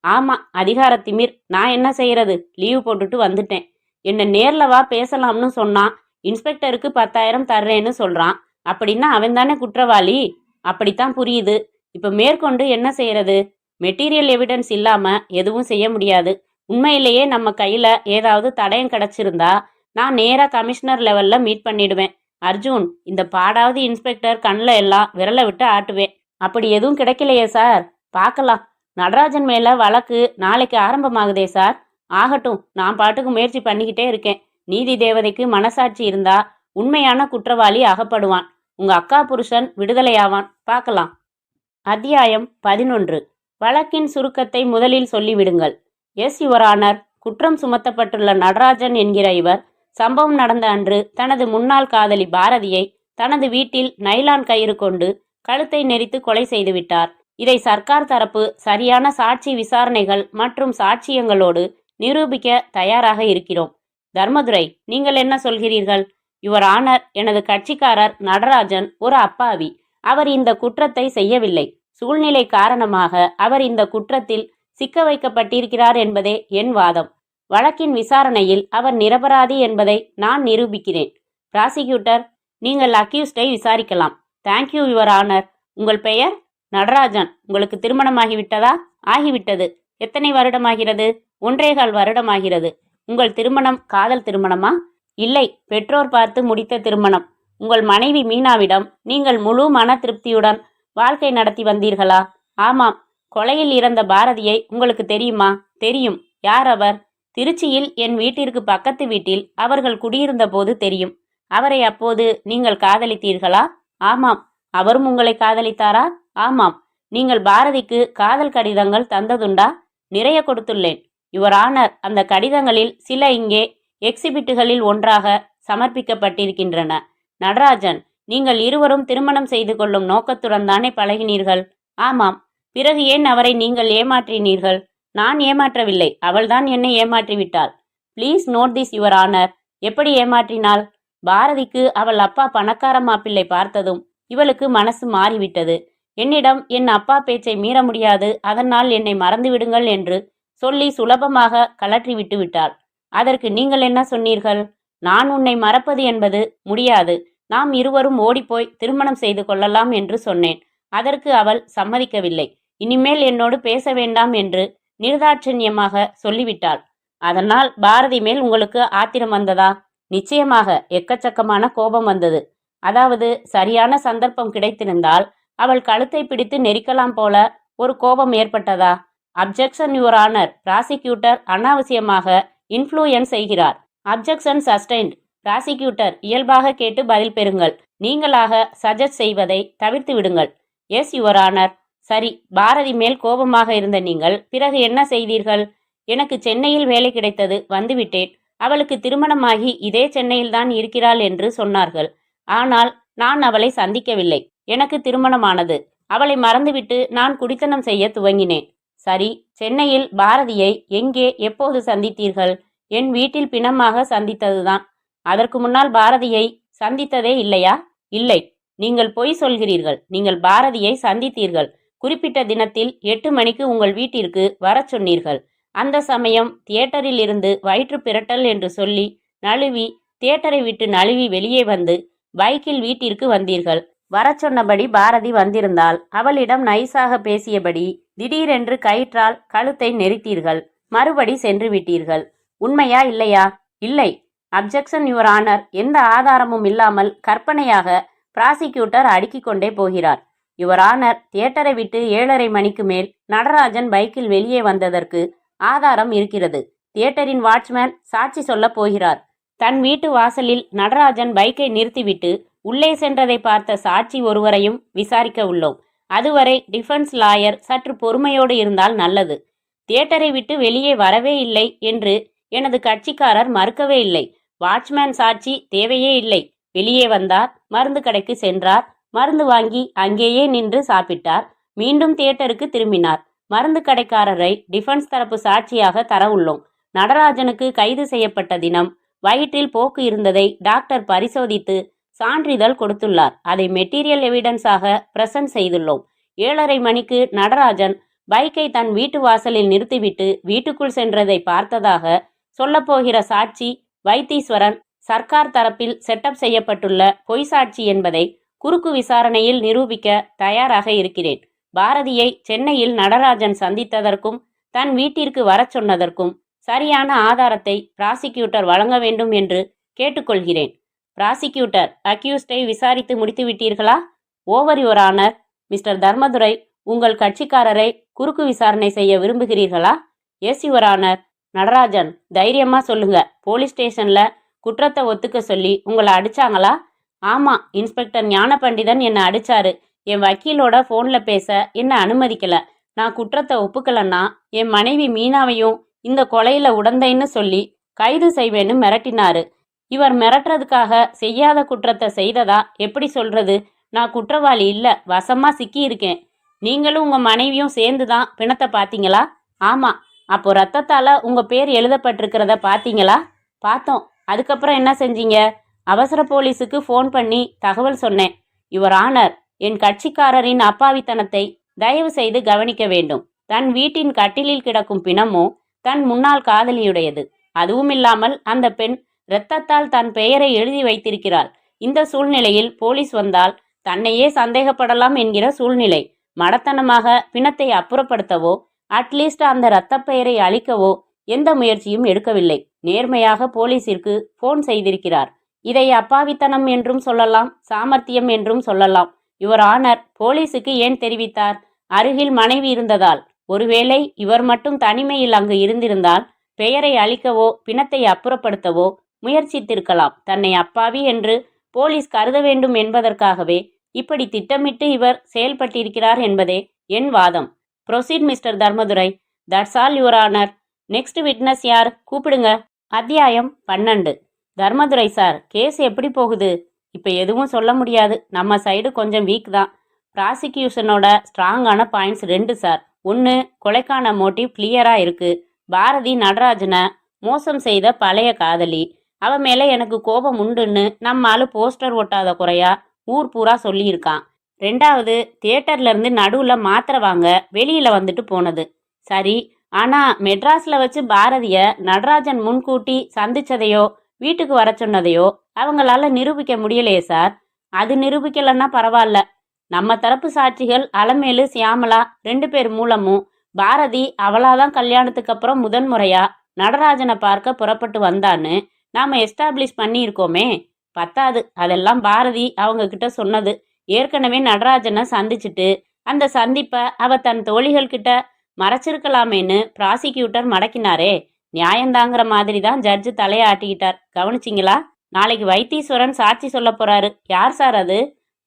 ஆமா, அதிகார திமிர். நான் என்ன செய்யறது? லீவு போட்டுட்டு வந்துட்டேன். என்ன நேர்ல வா பேசலாம்னு சொன்னான். இன்ஸ்பெக்டருக்கு 10,000 தர்றேன்னு சொல்றான். அப்படின்னா அவன் தானே குற்றவாளி? அப்படித்தான் புரியுது. இப்ப மேற்கொண்டு என்ன செய்யறது? மெட்டீரியல் எவிடன்ஸ் இல்லாம எதுவும் செய்ய முடியாது. உண்மையிலேயே நம்ம கையில ஏதாவது தடயம் கிடைச்சிருந்தா நான் நேரா கமிஷனர் லெவல்ல மீட் பண்ணிடுவேன். அர்ஜுன், இந்த பாடாவது இன்ஸ்பெக்டர் கண்ணில் எல்லாம் விரலை விட்டு ஆட்டுவேன். அப்படி எதுவும் கிடைக்கலையே சார். பார்க்கலாம். நடராஜன் மேல வழக்கு நாளைக்கு ஆரம்பமாகுதே சார். ஆகட்டும், நான் பாட்டுக்கு முயற்சி பண்ணிக்கிட்டே இருக்கேன். நீதி தேவதைக்கு மனசாட்சி இருந்தா உண்மையான குற்றவாளி அகப்படுவான். உங்க அக்கா புருஷன் விடுதலையாவான். பார்க்கலாம். அத்தியாயம் 11. வழக்கின் சுருக்கத்தை முதலில் சொல்லிவிடுங்கள். S your honour. குற்றம் சுமத்தப்பட்டுள்ள நடராஜன் என்கிற இவர் சம்பவம் நடந்த அன்று தனது முன்னாள் காதலி பாரதியை தனது வீட்டில் நைலான் கயிறு கொண்டு கழுத்தை நெரித்து கொலை செய்துவிட்டார். இதை சர்க்கார் தரப்பு சரியான சாட்சி விசாரணைகள் மற்றும் சாட்சியங்களோடு நிரூபிக்க தயாராக இருக்கிறோம். தர்மதுரை, நீங்கள் என்ன சொல்கிறீர்கள்? யுவர் ஆனர், எனது கட்சிக்காரர் நடராஜன் ஒரு அப்பாவி. அவர் இந்த குற்றத்தை செய்யவில்லை. சூழ்நிலை காரணமாக அவர் இந்த குற்றத்தில் சிக்க வைக்கப்பட்டிருக்கிறார் என்பதே என் வாதம். வழக்கின் விசாரணையில் அவர் நிரபராதி என்பதை நான் நிரூபிக்கிறேன். பிராசிக்யூட்டர், நீங்கள் அக்யூஸ்டை விசாரிக்கலாம். Thank you your honour. உங்கள் பெயர்? நடராஜன். உங்களுக்கு திருமணமாகிவிட்டதா? ஆகிவிட்டது. எத்தனை வருடமாகிறது? 1.25 வருடமாகிறது. உங்கள் திருமணம் காதல் திருமணமா? இல்லை, பெற்றோர் பார்த்து முடித்த திருமணம். உங்கள் மனைவி மீனாவிடம் நீங்கள் முழு மன திருப்தியுடன் வாழ்க்கை நடத்தி வந்தீர்களா? ஆமாம். கொலையில் இறந்த பாரதியை உங்களுக்கு தெரியுமா? தெரியும். யார் அவர்? திருச்சியில் என் வீட்டிற்கு பக்கத்து வீட்டில் அவர்கள் குடியிருந்த போது தெரியும். அவரை அப்போது நீங்கள் காதலித்தீர்களா? ஆமாம். அவரும் உங்களை காதலித்தாரா? ஆமாம். நீங்கள் பாரதிக்கு காதல் கடிதங்கள் தந்ததுண்டா? நிறைய கொடுத்துள்ளேன். யுவர் ஆனர், அந்த கடிதங்களில் சில இங்கே எக்ஸிபிட்டுகளில் ஒன்றாக சமர்ப்பிக்கப்பட்டிருக்கின்றன. நடராஜன், நீங்கள் இருவரும் திருமணம் செய்து கொள்ளும் நோக்கத்துடன் தானே பழகினீர்கள்? ஆமாம். பிறகு ஏன் அவரை நீங்கள் ஏமாற்றினீர்கள்? நான் ஏமாற்றவில்லை, அவள்தான் என்னை ஏமாற்றிவிட்டாள். Please note this your honour. எப்படி ஏமாற்றினாள்? பாரதிக்கு அவள் அப்பா பணக்கார மாப்பிள்ளை பார்த்ததும் இவளுக்கு மனசு மாறிவிட்டது. என்னிடம் என் அப்பா பேச்சை மீற முடியாது, அதனால் என்னை மறந்துவிடுங்கள் என்று சொல்லி சுலபமாக கலற்றி விட்டு விட்டாள். அதற்கு நீங்கள் என்ன சொன்னீர்கள்? நான் உன்னை மறப்பது என்பது முடியாது, நாம் இருவரும் ஓடிப்போய் திருமணம் செய்து கொள்ளலாம் என்று சொன்னேன். அதற்கு அவள் சம்மதிக்கவில்லை. இனிமேல் என்னோடு பேச வேண்டாம் என்று நிர்தாட்சண்யமாக சொல்லிவிட்டாள். அதனால் பாரதி மேல் உங்களுக்கு ஆத்திரம் வந்ததா? நிச்சயமாக எக்கச்சக்கமான கோபம் வந்தது. அதாவது சரியான சந்தர்ப்பம் கிடைத்திருந்தால் அவள் கழுத்தை பிடித்து நெரிக்கலாம் போல ஒரு கோபம் ஏற்பட்டதா? Objection your honour. பிராசிக்யூட்டர் அனாவசியமாக இன்ஃப்ளூயன்ஸ் செய்கிறார். Objection sustained. பிராசிக்யூட்டர் இயல்பாக கேட்டு பதில் பெறுங்கள். நீங்களாக சஜஸ்ட் செய்வதை தவிர்த்து விடுங்கள். Yes your honour. சரி, பாரதி மேல் கோபமாக இருந்த நீங்கள் பிறகு என்ன செய்தீர்கள்? எனக்கு சென்னையில் வேலை கிடைத்தது, வந்துவிட்டேன். அவளுக்கு திருமணமாகி இதே சென்னையில்தான் இருக்கிறாள் என்று சொன்னார்கள். ஆனால் நான் அவளை சந்திக்கவில்லை. எனக்கு திருமணமானது. அவளை மறந்துவிட்டு நான் குடித்தனம் செய்ய துவங்கினேன். சரி, சென்னையில் பாரதியை எங்கே எப்போது சந்தித்தீர்கள்? என் வீட்டில் பிணமாக சந்தித்ததுதான். அதற்கு முன்னால் பாரதியை சந்தித்ததே இல்லையா? இல்லை. நீங்கள் பொய் சொல்கிறீர்கள். நீங்கள் பாரதியை சந்தித்தீர்கள். குறிப்பிட்ட தினத்தில் 8 மணிக்கு உங்கள் வீட்டிற்கு வரச் சொன்னீர்கள். அந்த சமயம் தியேட்டரில் இருந்து வயிற்று பிரட்டல் என்று சொல்லி நழுவி தியேட்டரை விட்டு நழுவி வெளியே வந்து பைக்கில் வீட்டிற்கு வந்தீர்கள். வரச் சொன்னபடி பாரதி வந்திருந்தால் அவளிடம் நைஸாக பேசியபடி திடீரென்று கயிற்றால் கழுத்தை நெரித்தீர்கள். மறுபடி சென்று விட்டீர்கள். உண்மையா இல்லையா? இல்லை. Objection your honour. எந்த ஆதாரமும் இல்லாமல் கற்பனையாக பிராசிக்யூட்டர் அடுக்கிக் கொண்டே போகிறார். யுவர் ஆனர், தியேட்டரை விட்டு 7:30 மணிக்கு மேல் நடராஜன் பைக்கில் வெளியே வந்ததற்கு ஆதாரம் இருக்கிறது. தியேட்டரின் வாட்ச்மேன் சாட்சி சொல்ல போகிறார். தன் வீட்டு வாசலில் நடராஜன் பைக்கை நிறுத்திவிட்டு உள்ளே சென்றதை பார்த்த சாட்சி ஒருவரையும் விசாரிக்க உள்ளோம். அதுவரை டிஃபென்ஸ் லாயர் சற்று பொறுமையோடு இருந்தால் நல்லது. தியேட்டரை விட்டு வெளியே வரவே இல்லை என்று எனது கட்சிக்காரர் மறுக்கவே இல்லை. வாட்ச்மேன் சாட்சி தேவையே இல்லை. வெளியே வந்தார், மருந்து கடைக்கு சென்றார், மருந்து வாங்கி அங்கேயே நின்று சாப்பிட்டார், மீண்டும் தியேட்டருக்கு திரும்பினார். மருந்து கடைக்காரரை டிஃபென்ஸ் தரப்பு சாட்சியாக தர உள்ளோம். நடராஜனுக்கு கைது செய்யப்பட்ட தினம் வயிற்றில் போக்கு இருந்ததை டாக்டர் பரிசோதித்து சான்றிதழ் கொடுத்துள்ளார். அதை மெட்டீரியல் எவிடன்ஸாக பிரசன்ட் செய்துள்ளோம். 7:30 மணிக்கு நடராஜன் பைக்கை தன் வீட்டு வாசலில் நிறுத்திவிட்டு வீட்டுக்குள் சென்றதை பார்த்ததாக சொல்லப்போகிற சாட்சி வைத்தீஸ்வரன் சர்க்கார் தரப்பில் செட்டப் செய்யப்பட்டுள்ள பொய் சாட்சி என்பதை குறுக்கு விசாரணையில் நிரூபிக்க தயாராக இருக்கிறேன். பாரதியை சென்னையில் நடராஜன் சந்தித்ததற்கும் தன் வீட்டிற்கு வரச் சொன்னதற்கும் சரியான ஆதாரத்தை பிராசிக்யூட்டர் வழங்க வேண்டும் என்று கேட்டுக்கொள்கிறேன். பிராசிக்யூட்டர், அக்யூஸ்டை விசாரித்து முடித்து விட்டீர்களா? Over your honour. Mister Dharmadurai, உங்கள் கட்சிக்காரரை குறுக்கு விசாரணை செய்ய விரும்புகிறீர்களா? S your honour. நடராஜன், தைரியமா சொல்லுங்க. போலீஸ் ஸ்டேஷன்ல குற்றத்தை ஒத்துக்க சொல்லி உங்களை அடிச்சாங்களா? ஆமா, இன்ஸ்பெக்டர் ஞான பண்டிதன் என்னை அடிச்சாரு. என் வக்கீலோட போன்ல பேச என்ன அனுமதிக்கல. நான் குற்றத்தை ஒப்புக்கலன்னா என் மனைவி மீனாவையும் இந்த கொலையில உடந்தைன்னு சொல்லி கைது செய்வேன்னு மிரட்டினாரு. இவர் மிரட்டுறதுக்காக செய்யாத குற்றத்தை செய்ததா எப்படி சொல்றது? நான் குற்றவாளி இல்ல, வசமா சிக்கி இருக்கேன். நீங்களும் உங்க மனைவியும் சேர்ந்துதான் பிணத்தை பாத்தீங்களா? ஆமா. அப்போ ரத்தத்தால உங்க பேர் எழுதப்பட்டிருக்கிறத பாத்தீங்களா? பார்த்தோம். அதுக்கப்புறம் என்ன செஞ்சீங்க? அவசர போலீஸுக்கு ஃபோன் பண்ணி தகவல் சொன்னேன். யுவர் ஆனர், என் கட்சிக்காரரின் அப்பாவித்தனத்தை தயவு செய்து கவனிக்க வேண்டும். தன் வீட்டின் கட்டிலில் கிடக்கும் பிணமோ தன் முன்னாள் காதலியுடையது. அதுவும் இல்லாமல் அந்த பெண் இரத்தத்தால் தன் பெயரை எழுதி வைத்திருக்கிறாள். இந்த சூழ்நிலையில் போலீஸ் வந்தால் தன்னையே சந்தேகப்படலாம் என்கிற சூழ்நிலை. மடத்தனமாக பிணத்தை அப்புறப்படுத்தவோ அட்லீஸ்ட் அந்த இரத்த பெயரை அழிக்கவோ எந்த முயற்சியும் எடுக்கவில்லை. நேர்மையாக போலீசிற்கு போன் செய்திருக்கிறார். இதை அப்பாவித்தனம் என்றும் சொல்லலாம், சாமர்த்தியம் என்றும் சொல்லலாம். யுவர் ஆனர், போலீஸுக்கு ஏன் தெரிவித்தார்? அருகில் மனைவி இருந்ததால். ஒருவேளை இவர் மட்டும் தனிமையில் அங்கு இருந்திருந்தால் பெயரை அழிக்கவோ பிணத்தை அப்புறப்படுத்தவோ முயற்சித்திருக்கலாம். தன்னை அப்பாவி என்று போலீஸ் கருத வேண்டும் என்பதற்காகவே இப்படி திட்டமிட்டு இவர் செயல்பட்டிருக்கிறார் என்பதே என் வாதம். Proceed mister Dharmadurai. That's all your honour. Next witness யார்? கூப்பிடுங்க. அத்தியாயம் 12. தர்மதுரை சார், கேஸ் எப்படி போகுது? இப்போ எதுவும் சொல்ல முடியாது. நம்ம சைடு கொஞ்சம் வீக் தான். ப்ராசிக்யூஷனோட ஸ்ட்ராங்கான பாயிண்ட்ஸ் 2 சார். 1, கொலைக்கான மோட்டிவ் கிளியராக இருக்கு. பாரதி நடராஜனை மோசம் செய்த பழைய காதலி. அவ மேலே எனக்கு கோபம் உண்டுன்னு நம்மால் போஸ்டர் ஒட்டாத குறையா ஊர் பூரா சொல்லியிருக்கான். 2வது, தியேட்டர்ல இருந்து நடுவில் மாத்திரை வாங்க வெளியில் வந்துட்டு போனது. சரி, ஆனால் மெட்ராஸில் வச்சு பாரதியை நடராஜன் முன்கூட்டி சந்திச்சதையோ வீட்டுக்கு வர சொன்னதையோ அவங்களால நிரூபிக்க முடியலையே சார். அது நிரூபிக்கலன்னா பரவாயில்ல. நம்ம தரப்பு சாட்சிகள் அலமேலு, சியாமலா 2 பேர் மூலமும் பாரதி அவளாதான் கல்யாணத்துக்கு அப்புறம் முதன்முறையா நடராஜனை பார்க்க புறப்பட்டு வந்தான்னு நாம எஸ்டாப்ளிஷ் பண்ணியிருக்கோமே. பத்தாது, அதெல்லாம் பாரதி அவங்க கிட்ட சொன்னது. ஏற்கனவே நடராஜனை சந்திச்சுட்டு அந்த சந்திப்பை அவ தன் தோழிகள் கிட்ட மறைச்சிருக்கலாமேன்னு ப்ராசிக்யூட்டர் மடக்கினாரே. நியாயந்தாங்கிற மாதிரி தான் ஜட்ஜு தலையாட்டிக்கிட்டார். கவனிச்சிங்களா? நாளைக்கு வைத்தீஸ்வரன் சாட்சி சொல்ல போறாரு. யார் சார் அது?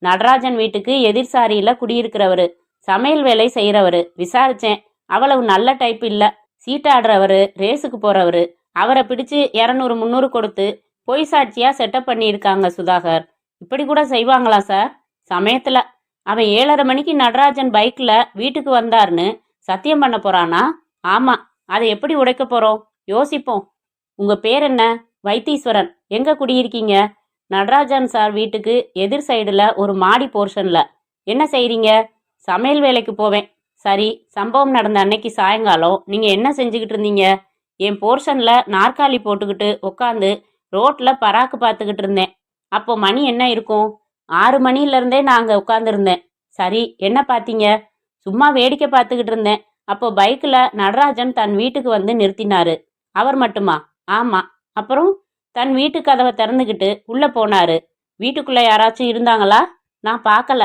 நடராஜன் வீட்டுக்கு எதிர் சாரியில குடியிருக்கிறவரு, சமையல் வேலை செய்கிறவரு. விசாரிச்சேன், அவ்வளவு நல்ல டைப் இல்ல. சீட்டாடுறவரு, ரேஸுக்கு போறவரு. அவரை பிடிச்சு 200 300 கொடுத்து பொய் சாட்சியா செட்டப் பண்ணியிருக்காங்க சுதாகர். இப்படி கூட செய்வாங்களா சார்? சமயத்துல அவன் 7:30 மணிக்கு நடராஜன் பைக்ல வீட்டுக்கு வந்தார்னு சத்தியம் பண்ண போறானா? ஆமா, அதை எப்படி உடைக்க போறோம்? யோசிப்போம். உங்க பேர் என்ன? வைத்தீஸ்வரன். எங்க குடியிருக்கீங்க? நடராஜன் சார் வீட்டுக்கு எதிர் சைடுல ஒரு மாடி போர்ஷன்ல. என்ன செய்றீங்க? சமையல் வேலைக்கு போவேன். சரி, சம்பவம் நடந்த அன்னைக்கு சாயங்காலம் நீங்க என்ன செஞ்சுக்கிட்டு இருந்தீங்க? என் போர்ஷன்ல நாற்காலி போட்டுக்கிட்டு உட்காந்து ரோட்ல பராக்கு பார்த்துக்கிட்டு இருந்தேன். அப்போ மணி என்ன இருக்கும்? 6 மணிலேருந்தே நான் அங்கே உட்காந்துருந்தேன். சரி, என்ன பார்த்தீங்க? சும்மா வேடிக்கை பார்த்துக்கிட்டு இருந்தேன். அப்போ பைக்கில் நடராஜன் தன் வீட்டுக்கு வந்து நிறுத்தினாரு. அவர் மட்டுமா? ஆமாம். அப்புறம் தன் வீட்டு கதவை திறந்துக்கிட்டு உள்ளே போனாரு. வீட்டுக்குள்ளே யாராச்சும் இருந்தாங்களா? நான் பார்க்கல.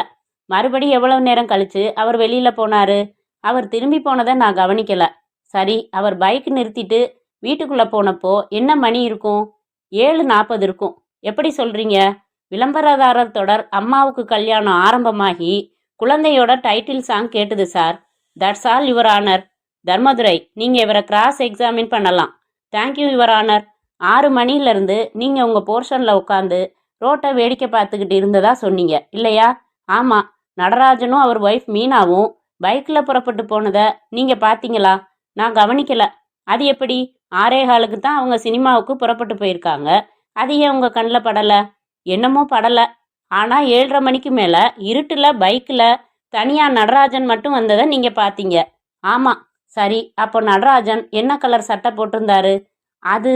மறுபடி எவ்வளவு நேரம் கழிச்சு அவர் வெளியில் போனாரு? அவர் திரும்பி போனதை நான் கவனிக்கல. சரி, அவர் பைக் நிறுத்திட்டு வீட்டுக்குள்ளே போனப்போ என்ன மணி இருக்கும்? 7:40 இருக்கும். எப்படி சொல்கிறீங்க? விளம்பரதாரர் தொடர் அம்மாவுக்கு கல்யாணம் ஆரம்பமாகி குழந்தையோட டைட்டில் சாங் கேட்டுது sir. That's all your honour. Dharmadurai, நீங்கள் இவரை கிராஸ் எக்ஸாமின் பண்ணலாம். Thank you your honour. 6 மணிலேருந்து நீங்கள் உங்கள் போர்ஷனில் உட்காந்து ரோட்டை வேடிக்கை பார்த்துக்கிட்டு இருந்ததா சொன்னீங்க இல்லையா? ஆமாம். நடராஜனும் அவர் ஒய்ஃப் மீனாவும் பைக்கில் புறப்பட்டு போனதை நீங்கள் பார்த்தீங்களா? நான் கவனிக்கல. அது எப்படி? 6:15க்கு தான் அவங்க சினிமாவுக்கு புறப்பட்டு போயிருக்காங்க. அது ஏன் உங்கள் கண்ணில் படலை? என்னமோ படலை. ஆனால் 7:30 மணிக்கு மேலே இருட்டில் பைக்கில் தனியாக நடராஜன் மட்டும் வந்ததை நீங்கள் பார்த்தீங்க. ஆமாம். சரி, அப்போ நடராஜன் என்ன கலர் சட்டை போட்டிருந்தாரு? அது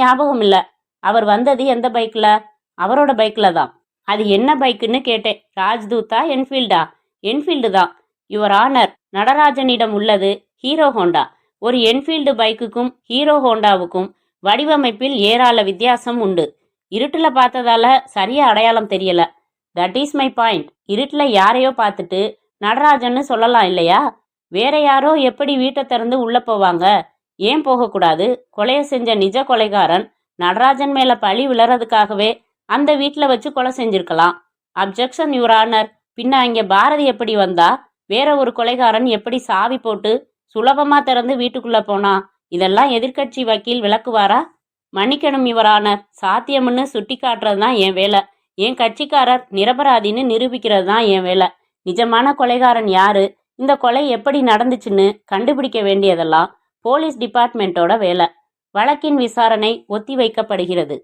ஞாபகம் இல்லை. அவர் வந்தது எந்த பைக்கில்? அவரோட பைக்கில் தான். அது என்ன பைக்குன்னு கேட்டேன். ராஜ்தூத்தா, என்ஃபீல்டா? என்ஃபீல்டு தான் யுவர் ஆனர். நடராஜனிடம் உள்ளது ஹீரோ ஹோண்டா. ஒரு என்ஃபீல்டு பைக்குக்கும் ஹீரோ ஹோண்டாவுக்கும் வடிவமைப்பில் ஏராள வித்தியாசம் உண்டு. இருட்டில் பார்த்ததால சரியா அடையாளம் தெரியல. That is my point. இருட்டில் யாரையோ பார்த்துட்டு நடராஜன்னு சொல்லலாம் இல்லையா? வேற யாரோ எப்படி வீட்டை திறந்து உள்ளே போவாங்க? ஏன் போகக்கூடாது? கொலையை செஞ்ச நிஜ கொலைகாரன் நடராஜன் மேலே பழி விழறதுக்காகவே அந்த வீட்டில் வச்சு கொலை செஞ்சிருக்கலாம். Objection your honour. பின்ன அங்கே பாரதி எப்படி வந்தா? வேற ஒரு கொலைகாரன் எப்படி சாவி போட்டு சுலபமாக திறந்து வீட்டுக்குள்ளே போனா? இதெல்லாம் எதிர்க்கட்சி வக்கீல் விளக்குவாரா? மன்னிக்கணும் யுவர் ஆனர். சாத்தியம்னு சுட்டி காட்டுறது தான் என் வேலை. என் கட்சிக்காரர் நிரபராதின்னு நிரூபிக்கிறது தான் என் வேலை. நிஜமான கொலைகாரன் யாரு, இந்த கொலை எப்படி நடந்துச்சுன்னு கண்டுபிடிக்க வேண்டியதெல்லாம் போலீஸ் டிபார்ட்மெண்ட்டோட வேலை. வழக்கின் விசாரணை ஒத்திவைக்கப்படுகிறது.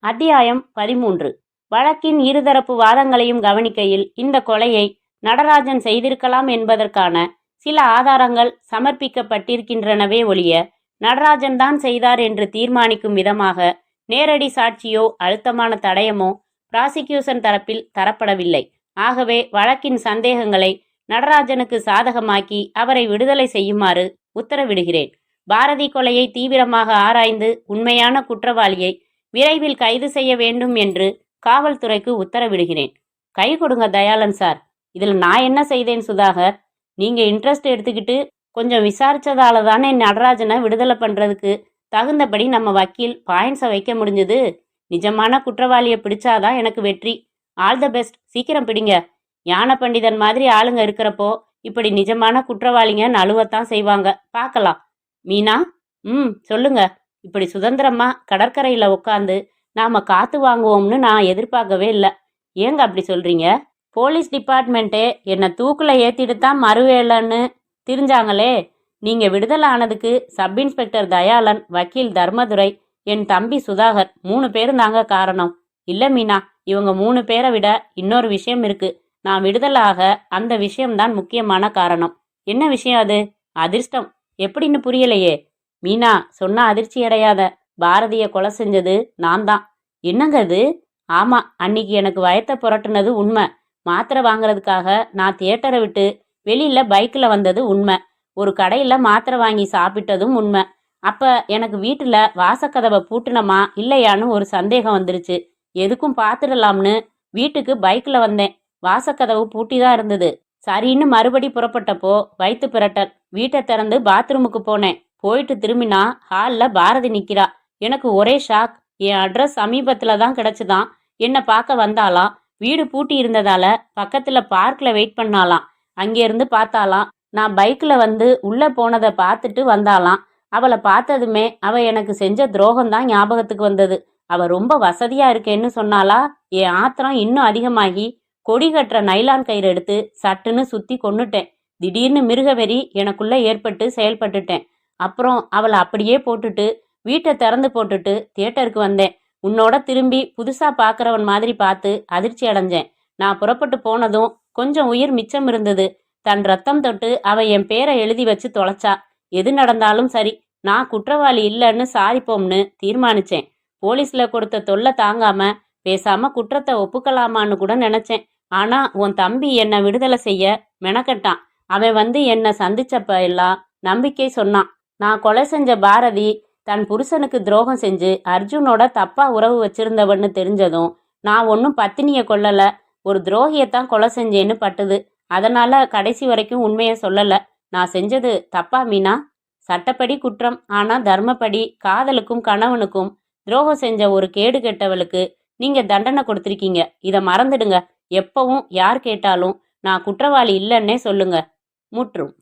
அத்தியாயம் 13. வழக்கின் இருதரப்பு வாதங்களையும் கவனிக்கையில் இந்த கொலையை நடராஜன் செய்திருக்கலாம் என்பதற்கான சில ஆதாரங்கள் சமர்ப்பிக்கப்பட்டிருக்கின்றனவே ஒழிய நடராஜன் தான் செய்தார் என்று தீர்மானிக்கும் விதமாக நேரடி சாட்சியோ அழுத்தமான தடயமோ பிராசிக்யூஷன் தரப்பில் தரப்படவில்லை. ஆகவே வழக்கின் சந்தேகங்களை நடராஜனுக்கு சாதகமாக்கி அவரை விடுதலை செய்யுமாறு உத்தரவிடுகிறேன். பாரதி கொலையை தீவிரமாக ஆராய்ந்து உண்மையான குற்றவாளியை விரைவில் கைது செய்ய வேண்டும் என்று காவல்துறைக்கு உத்தரவிடுகிறேன். கை கொடுங்க தயாளன் சார். இதில் நான் என்ன செய்தேன் சுதாகர்? நீங்கள் இன்ட்ரெஸ்ட் எடுத்துக்கிட்டு கொஞ்சம் விசாரிச்சதால தானே நடராஜனை விடுதலை பண்ணுறதுக்கு தகுந்தபடி நம்ம வக்கீல் பாயிண்ட்ஸை வைக்க முடிஞ்சது. நிஜமான குற்றவாளியை பிடிச்சாதான் எனக்கு வெற்றி. ஆல் த பெஸ்ட், சீக்கிரம் பிடிங்க. ஞான பண்டிதன் மாதிரி ஆளுங்க இருக்கிறப்போ இப்படி நிஜமான குற்றவாளிங்க நழுவத்தான் செய்வாங்க. பார்க்கலாம். மீனா, சொல்லுங்க. இப்படி சுதந்திரமா கடற்கரையில் உட்காந்து நாம காத்து வாங்குவோம்னு நான் எதிர்பார்க்கவே இல்லை. ஏங்க அப்படி சொல்றீங்க? போலீஸ் டிபார்ட்மெண்ட்டே என்னை தூக்குல ஏத்திட்டு தான் மறுவேலைன்னு தெரிஞ்சாங்களே. நீங்க விடுதலை ஆனதுக்கு சப் இன்ஸ்பெக்டர் தயாளன், வக்கீல் தர்மதுரை, என் தம்பி சுதாகர் 3 பேரும் தாங்க காரணம். இல்ல மீனா, இவங்க 3 பேரை விட இன்னொரு விஷயம் இருக்கு. நான் விடுதலை ஆக அந்த விஷயம்தான் முக்கியமான காரணம். என்ன விஷயம் அது? அதிர்ஷ்டம். எப்படின்னு புரியலையே. மீனா, சொன்னா அதிர்ச்சி அடையாத. பாரதிய கொலை செஞ்சது நான் தான். என்னங்க அது? ஆமா, அன்னைக்கு எனக்கு வயத்தை புரட்டுனது உண்மை. மாத்திரை வாங்குறதுக்காக நான் தியேட்டரை விட்டு வெளியில பைக்கில் வந்தது உண்மை. ஒரு கடையில் மாத்திரை வாங்கி சாப்பிட்டதும் உண்மை. அப்ப எனக்கு வீட்டில் வாசக்கதவை பூட்டினமா இல்லையான்னு ஒரு சந்தேகம் வந்துருச்சு. எதுக்கும் பார்த்துடலாம்னு வீட்டுக்கு பைக்கில் வந்தேன். வாசக்கதவு பூட்டி தான் இருந்தது. சரின்னு மறுபடி புறப்பட்டப்போ வயிற்று பிரட்டல். வீட்டை திறந்து பாத்ரூமுக்கு போனேன். போயிட்டு திரும்பினா ஹாலில் பாரதி நிற்கிறா. எனக்கு ஒரே ஷாக். என் அட்ரஸ் சமீபத்தில் தான் கிடச்சிதான். என்னை பார்க்க வந்தாலாம். வீடு பூட்டி இருந்ததால பக்கத்துல பார்க்ல வெயிட் பண்ணாலாம். அங்கேருந்து பார்த்தாலாம். நான் பைக்ல வந்து உள்ள போனதை பார்த்துட்டு வந்தாலாம். அவளை பார்த்ததுமே அவ எனக்கு செஞ்ச துரோகம் தான் ஞாபகத்துக்கு வந்தது. அவ ரொம்ப வசதியா இருக்கேன்னு சொன்னாலா. என் ஆத்திரம் இன்னும் அதிகமாகி கொடி கட்டுற நைலான் கயிறு எடுத்து சட்டுன்னு சுத்தி கொன்னுட்டேன். திடீர்னு மிருகவெறி எனக்குள்ள ஏற்பட்டு செயல்பட்டுட்டேன். அப்புறம் அவளை அப்படியே போட்டுட்டு வீட்டை திறந்து போட்டுட்டு தியேட்டருக்கு வந்தேன். உன்னோட திரும்பி புதுசா பார்க்கறவன் மாதிரி பார்த்து அதிர்ச்சி அடைஞ்சேன். நான் புறப்பட்டு போனதும் கொஞ்சம் உயிர் மிச்சம் இருந்தது. தன் ரத்தம் தொட்டு அவ என் பேரை எழுதி வச்சு தொலைச்சா. எது நடந்தாலும் சரி, நான் குற்றவாளி இல்லைன்னு சாதிப்போம்னு தீர்மானிச்சேன். போலீஸ்ல கொடுத்த தொல்லை தாங்காம பேசாம குற்றத்தை ஒப்புக்கலாமான்னு கூட நினைச்சேன். ஆனா உன் தம்பி என்னை விடுதலை செய்ய மெனக்கட்டான். அவன் வந்து என்னை சந்திச்சப்ப எல்லாம் நம்பிக்கை சொன்னான். நான் கொலை செஞ்ச பாரதி தன் புருஷனுக்கு துரோகம் செஞ்சு அர்ஜுனோட தப்பா உறவு வச்சிருந்தவன்னு தெரிஞ்சதும் நான் ஒன்றும் பத்தினியை கொல்லல, ஒரு துரோகியத்தான் கொலை செஞ்சேன்னு பட்டுது. அதனால கடைசி வரைக்கும் உண்மையை சொல்லல. நான் செஞ்சது தப்பா மீனா? சட்டப்படி குற்றம். ஆனா தர்மப்படி காதலுக்கும் கணவனுக்கும் துரோகம் செஞ்ச ஒரு கேடு கெட்டவளுக்கு நீங்க தண்டனை கொடுத்துருக்கீங்க. இதை மறந்துடுங்க. எப்பவும் யார் கேட்டாலும் நான் குற்றவாளி இல்லைன்னே சொல்லுங்க. முற்றும்.